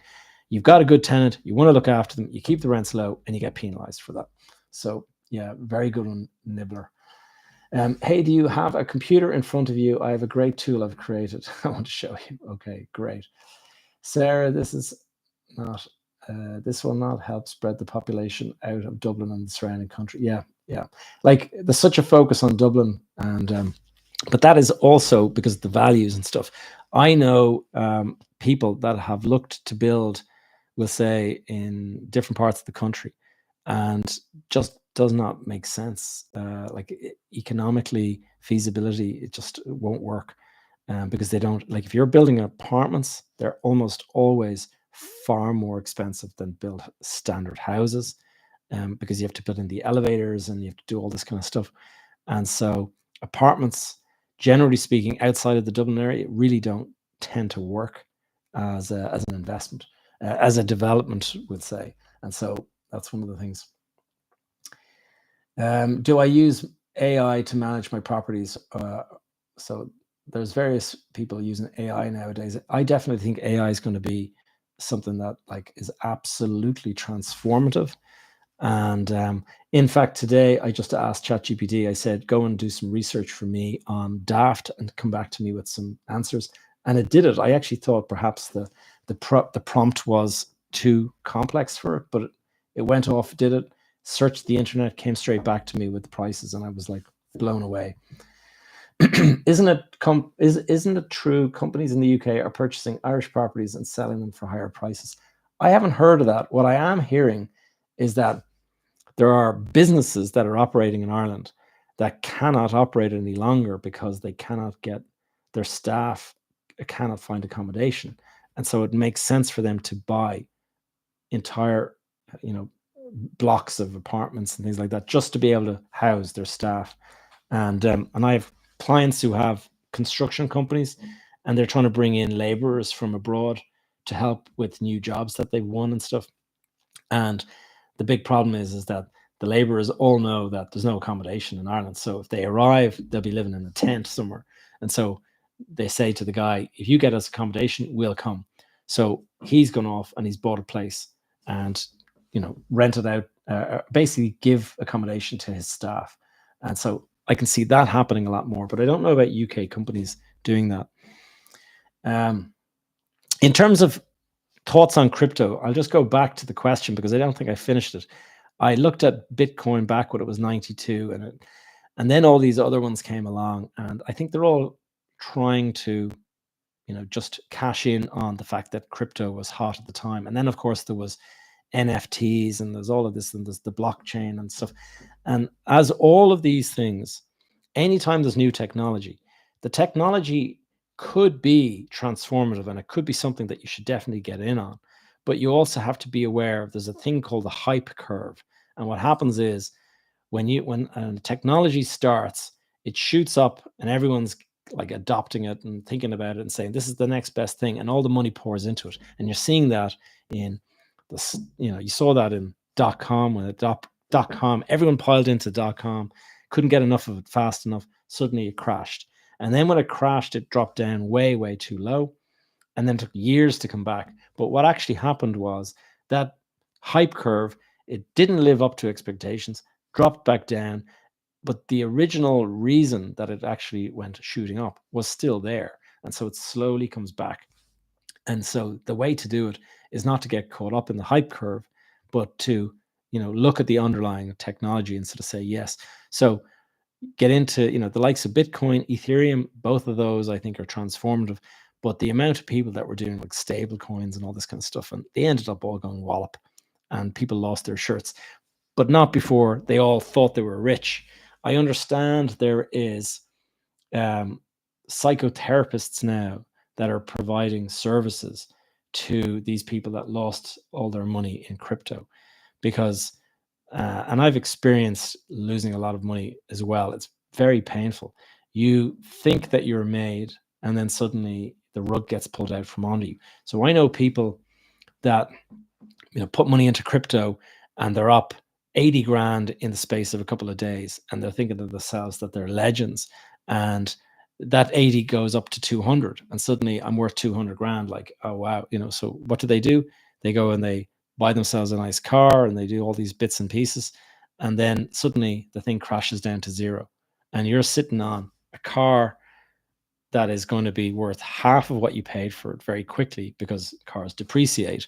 You've got a good tenant, you want to look after them, you keep the rents low, and you get penalized for that. So yeah, very good one, nibbler. Hey, do you have a computer in front of you? I have a great tool I've created. I want to show you. Okay, great. Sarah, this will not help spread the population out of Dublin and the surrounding country. Yeah. Like there's such a focus on Dublin, and but that is also because of the values and stuff. I know people that have looked to build, we'll say, in different parts of the country, and just does not make sense. Economically, feasibility, it just won't work, because they don't, like, if you're building apartments, they're almost always far more expensive than build standard houses, because you have to put in the elevators and you have to do all this kind of stuff. And so apartments, generally speaking, outside of the Dublin area, really don't tend to work as an investment, as a development, would say. And so that's one of the things. Do I use AI to manage my properties? So there's various people using AI nowadays. I definitely think AI is going to be something that is absolutely transformative. And in fact, today I just asked ChatGPT, I said, go and do some research for me on Daft and come back to me with some answers. And it did it. I actually thought perhaps the prompt was too complex for it, but it went off, did it, searched the internet, came straight back to me with the prices, and I was like blown away. Isn't it true companies in the UK are purchasing Irish properties and selling them for higher prices? I haven't heard of that. What I am hearing is that there are businesses that are operating in Ireland that cannot operate any longer because they cannot get their staff, cannot find accommodation. And so it makes sense for them to buy entire, blocks of apartments and things like that, just to be able to house their staff. And I have clients who have construction companies, and they're trying to bring in laborers from abroad to help with new jobs that they've won and stuff. And the big problem is that the laborers all know that there's no accommodation in Ireland. So if they arrive, they'll be living in a tent somewhere. And so they say to the guy, if you get us accommodation, we'll come. So he's gone off and he's bought a place and, rent it out, basically give accommodation to his staff. And so I can see that happening a lot more, but I don't know about UK companies doing that. In terms of thoughts on crypto, I'll just go back to the question because I don't think I finished it. I looked at Bitcoin back when it was 92, and then all these other ones came along, and I think they're all trying to, just cash in on the fact that crypto was hot at the time. And then, of course, there was NFTs and there's all of this and there's the blockchain and stuff. And as all of these things, anytime there's new technology, the technology could be transformative and it could be something that you should definitely get in on. But you also have to be aware of there's a thing called the hype curve. And what happens is when technology starts, it shoots up and everyone's like adopting it and thinking about it and saying this is the next best thing, and all the money pours into it. And you're seeing that in this, you saw that in .com when .com, everyone piled into .com, couldn't get enough of it fast enough. Suddenly it crashed. And then when it crashed, it dropped down way, way too low and then took years to come back. But what actually happened was that hype curve, it didn't live up to expectations, dropped back down, but the original reason that it actually went shooting up was still there. And so it slowly comes back. And so the way to do it is not to get caught up in the hype curve, but to, look at the underlying technology and sort of say, yes. So get into, the likes of Bitcoin, Ethereum, both of those I think are transformative. But the amount of people that were doing like stable coins and all this kind of stuff, and they ended up all going wallop and people lost their shirts, but not before they all thought they were rich. I understand there is psychotherapists now that are providing services to these people that lost all their money in crypto because, and I've experienced losing a lot of money as well. It's very painful. You think that you're made and then suddenly the rug gets pulled out from under you. So I know people that, put money into crypto and they're up 80 grand in the space of a couple of days, and they're thinking to themselves that they're legends, and that 80 goes up to 200 and suddenly I'm worth 200 grand. Like, oh wow. So what do? They go and they buy themselves a nice car and they do all these bits and pieces, and then suddenly the thing crashes down to zero and you're sitting on a car that is going to be worth half of what you paid for it very quickly because cars depreciate.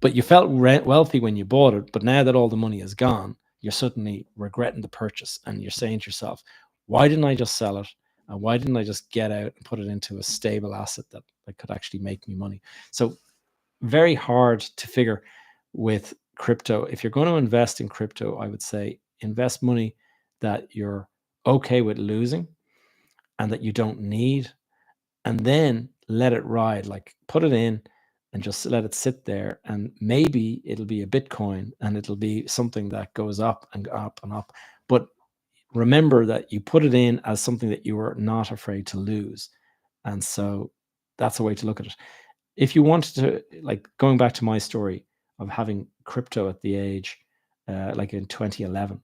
But you felt wealthy when you bought it, but now that all the money is gone, you're suddenly regretting the purchase and you're saying to yourself, why didn't I just sell it? And why didn't I just get out and put it into a stable asset that could actually make me money? So very hard to figure with crypto. If you're going to invest in crypto, I would say invest money that you're okay with losing and that you don't need, and then let it ride. Like put it in and just let it sit there, and maybe it'll be a Bitcoin and it'll be something that goes up and up and up. But remember that you put it in as something that you are not afraid to lose. And so that's a way to look at it. If you wanted to, like going back to my story of having crypto at the age, like in 2011,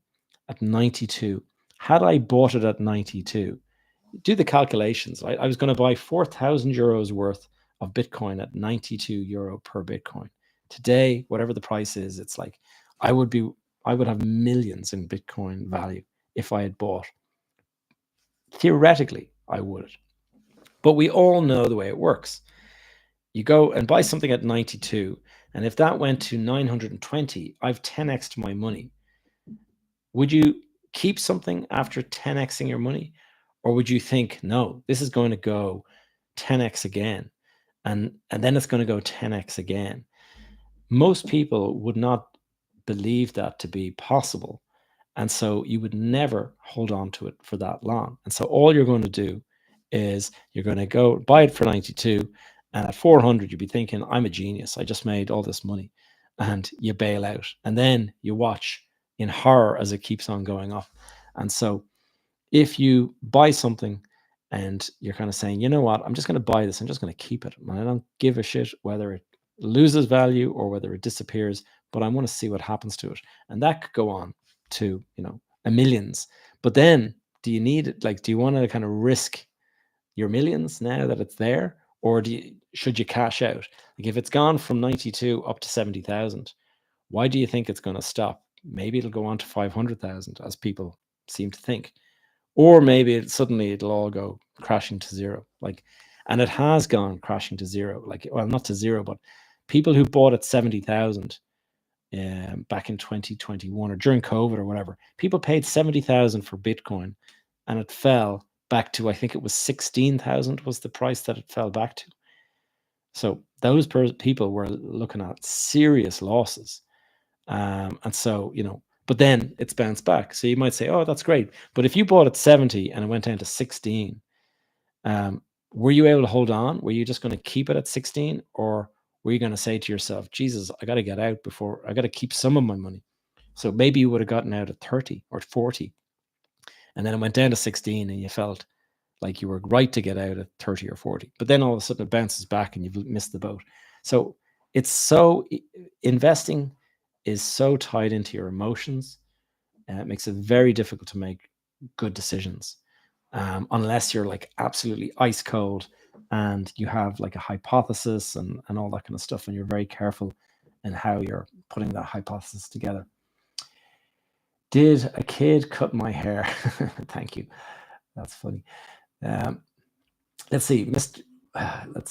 at 92, had I bought it at 92, do the calculations. I was going to buy 4,000 euros worth of Bitcoin at 92 euro per Bitcoin. Today, whatever the price is, it's like I would have millions in Bitcoin value if I had bought. Theoretically, I would. But we all know the way it works. You go and buy something at 92, and if that went to 920, I've 10x to my money. Would you keep something after 10xing your money? Or would you think, no, this is going to go 10x again, and then it's going to go 10x again? Most people would not believe that to be possible. And so you would never hold on to it for that long. And so all you're going to do is you're going to go buy it for 92, and at 400, you'd be thinking, I'm a genius. I just made all this money. And you bail out. And then you watch in horror as it keeps on going up. And so if you buy something and you're kind of saying, you know what, I'm just going to buy this. I'm just going to keep it. And I don't give a shit whether it loses value or whether it disappears, but I want to see what happens to it. And that could go on to, a millions. But then do you need it? Like, do you want to kind of risk your millions now that it's there? Or should you cash out? Like, if it's gone from 92 up to 70,000, why do you think it's going to stop? Maybe it'll go on to 500,000, as people seem to think. Or maybe suddenly it'll all go crashing to zero. And it has gone crashing to zero. Well, not to zero, but people who bought at 70,000 back in 2021 or during COVID or whatever, people paid 70,000 for Bitcoin, and it fell back to, I think it was 16,000 was the price that it fell back to. So those people were looking at serious losses. And so, but then it's bounced back. So you might say, oh, that's great. But if you bought at 70 and it went down to 16, were you able to hold on? Were you just going to keep it at 16? Or were you going to say to yourself, Jesus, I got to get out before I got to keep some of my money? So maybe you would have gotten out at 30 or 40. And then it went down to 16 and you felt like you were right to get out at 30 or 40. But then all of a sudden it bounces back and you've missed the boat. So investing is so tied into your emotions, and it makes it very difficult to make good decisions, unless you're like absolutely ice cold and you have like a hypothesis and all that kind of stuff, and you're very careful in how you're putting that hypothesis together. Did a kid cut my hair? Thank you. That's funny. Let's see, let's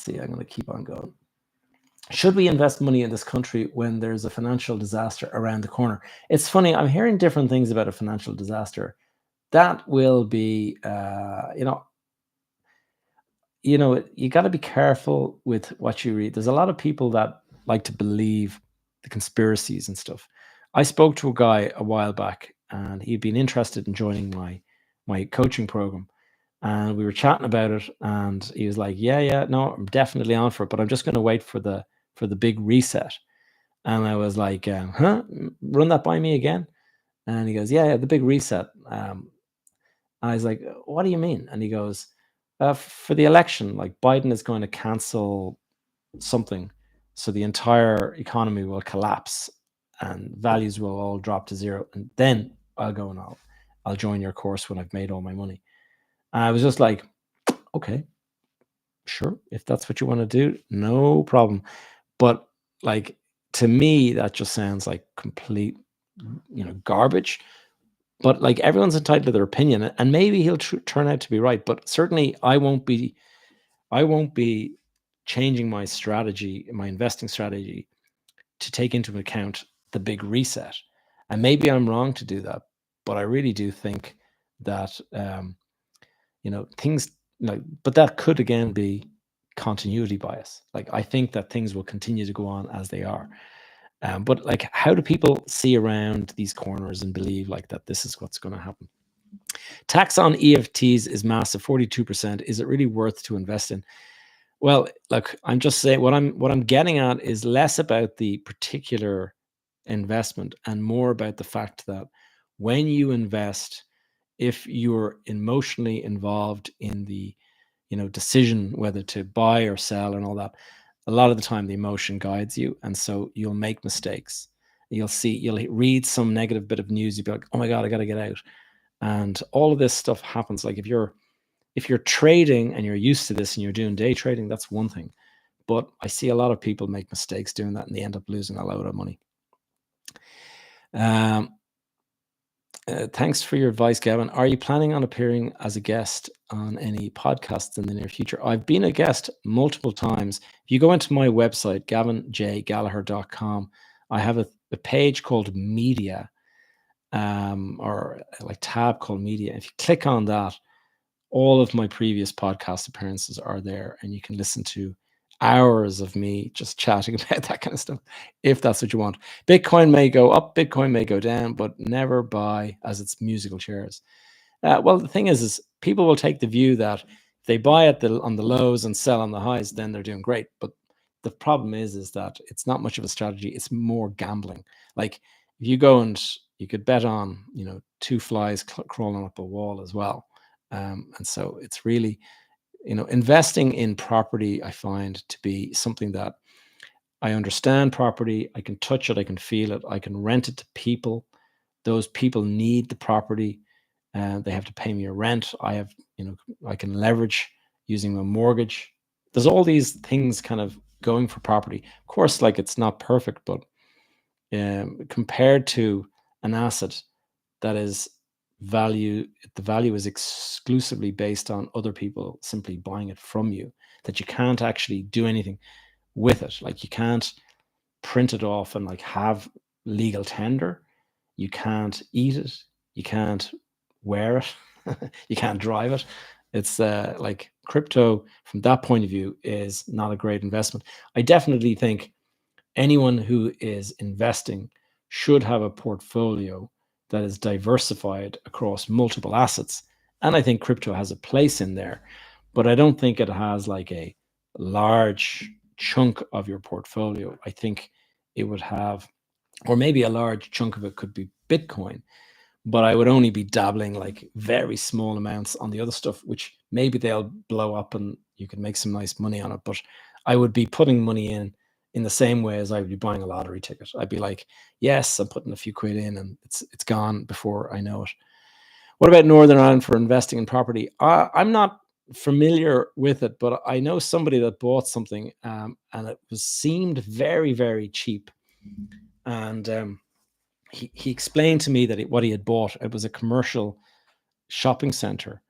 see, I'm going to keep on going. Should we invest money in this country when there's a financial disaster around the corner? It's funny, I'm hearing different things about a financial disaster. That will be, you got to be careful with what you read. There's a lot of people that like to believe the conspiracies and stuff. I spoke to a guy a while back, and he'd been interested in joining my coaching program. And we were chatting about it, and he was like, yeah, no, I'm definitely on for it, but I'm just going to wait for the big reset. And I was like, run that by me again. And he goes, yeah, the big reset. And I was like, what do you mean? And he goes, for the election, like Biden is going to cancel something, so the entire economy will collapse and values will all drop to zero. And then I'll go and I'll join your course when I've made all my money. And I was just like, okay, sure, if that's what you want to do, no problem. But like, to me, that just sounds like complete, garbage. But like, everyone's entitled to their opinion, and maybe he'll turn out to be right. But certainly, I won't be changing my strategy, my investing strategy, to take into account the big reset. And maybe I'm wrong to do that, but I really do think that things but that could again be continuity bias. Like, I think that things will continue to go on as they are. But like, how do people see around these corners and believe like that this is what's going to happen? Tax on EFTs is massive, 42%. Is it really worth to invest in? Well, look, I'm just saying what I'm getting at is less about the particular investment and more about the fact that when you invest, if you're emotionally involved in the decision whether to buy or sell and all that, a lot of the time the emotion guides you, and so you'll make mistakes. You'll read some negative bit of news, you'll be like, oh my god, I got to get out. And all of this stuff happens. Like, if you're trading and you're used to this and you're doing day trading, that's one thing. But I see a lot of people make mistakes doing that and they end up losing a load of money. Thanks for your advice, Gavin. Are you planning on appearing as a guest on any podcasts in the near future? I've been a guest multiple times. If you go into my website, gavinjgallagher.com, I have a page called Media, or like tab called Media. If you click on that, all of my previous podcast appearances are there, and you can listen to hours of me just chatting about that kind of stuff, if that's what you want. Bitcoin may go up, Bitcoin may go down, but never buy as it's musical chairs. Well, the thing is people will take the view that if they buy on the lows and sell on the highs, then they're doing great. But the problem is that it's not much of a strategy. It's more gambling. Like, if you go and you could bet on, two flies crawling up a wall as well. And so it's really, investing in property, I find to be something that I understand property. I can touch it. I can feel it. I can rent it to people. Those people need the property. They have to pay me a rent. I can leverage using a mortgage. There's all these things kind of going for property. Of course, like it's not perfect, but compared to an asset that is the value is exclusively based on other people simply buying it from you, that you can't actually do anything with it. Like you can't print it off and like have legal tender. You can't eat it. You can't wear it. You can't drive it. It's like crypto from that point of view is not a great investment. I definitely think anyone who is investing should have a portfolio that is diversified across multiple assets. And I think crypto has a place in there, but I don't think it has like a large chunk of your portfolio. I think it would have, or maybe a large chunk of it could be Bitcoin, but I would only be dabbling like very small amounts on the other stuff, which maybe they'll blow up and you can make some nice money on it. But I would be putting money in the same way as I would be buying a lottery ticket. I'd be like, yes, I'm putting a few quid in and it's gone before I know it. What about Northern Ireland for investing in property? I'm not familiar with it, but I know somebody that bought something and it seemed very, very cheap. And he explained to me that what he had bought, it was a commercial shopping center.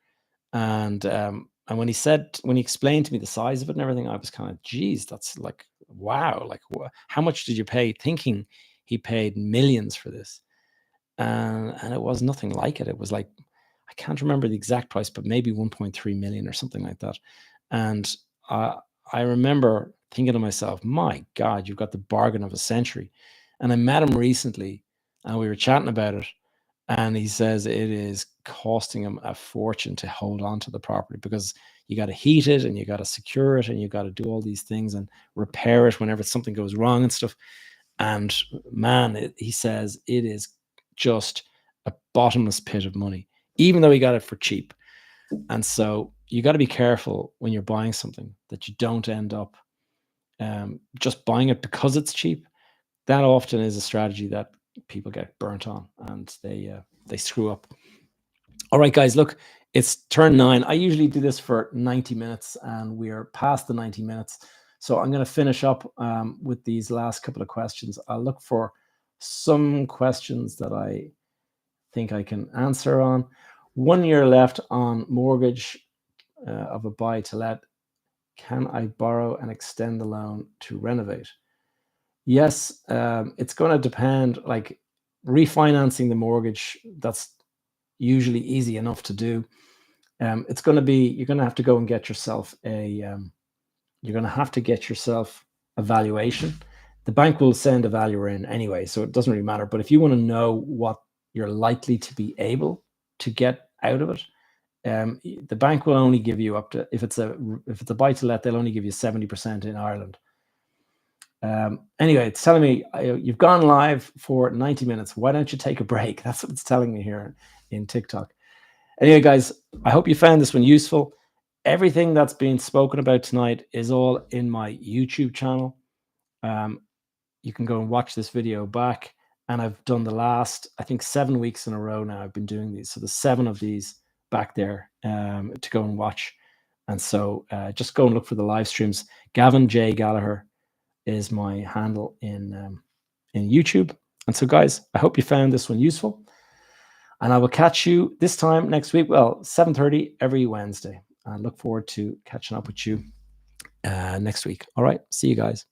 And when he explained to me the size of it and everything, I was kind of, geez, that's like, wow, like how much did you pay? Thinking he paid millions for this. And it was nothing like it. It was like, I can't remember the exact price, but maybe 1.3 million or something like that. And I remember thinking to myself, my God, you've got the bargain of a century. And I met him recently and we were chatting about it. And he says it is costing him a fortune to hold on to the property because you got to heat it and you got to secure it and you got to do all these things and repair it whenever something goes wrong and stuff. And man, he says it is just a bottomless pit of money, even though he got it for cheap. And so you got to be careful when you're buying something that you don't end up just buying it because it's cheap. That often is a strategy that people get burnt on and they screw up. All right, guys, look, it's turn 9. I usually do this for 90 minutes and we're past the 90 minutes. So I'm going to finish up with these last couple of questions. I'll look for some questions that I think I can answer on. 1 year left on mortgage of a buy to let. Can I borrow and extend the loan to renovate? Yes, it's going to depend. Like refinancing the mortgage, that's usually easy enough to do. It's going to be, you're going to have to go and get yourself you're going to have to get yourself a valuation. The bank will send a valuer in anyway, so it doesn't really matter. But if you want to know what you're likely to be able to get out of it, the bank will only give you up to, if it's a buy to let, they'll only give you 70% in Ireland. Anyway, it's telling me you've gone live for 90 minutes. Why don't you take a break? That's what it's telling me here in TikTok. Anyway, guys, I hope you found this one useful. Everything that's been spoken about tonight is all in my YouTube channel. You can go and watch this video back. And I've done the last, I think, 7 weeks in a row now. I've been doing these. So there's 7 of these back there to go and watch. And so just go and look for the live streams. Gavin J. Gallagher is my handle in YouTube. And so, guys, I hope you found this one useful. And I will catch you this time next week. Well, 7:30 every Wednesday. I look forward to catching up with you next week. All right. See you guys.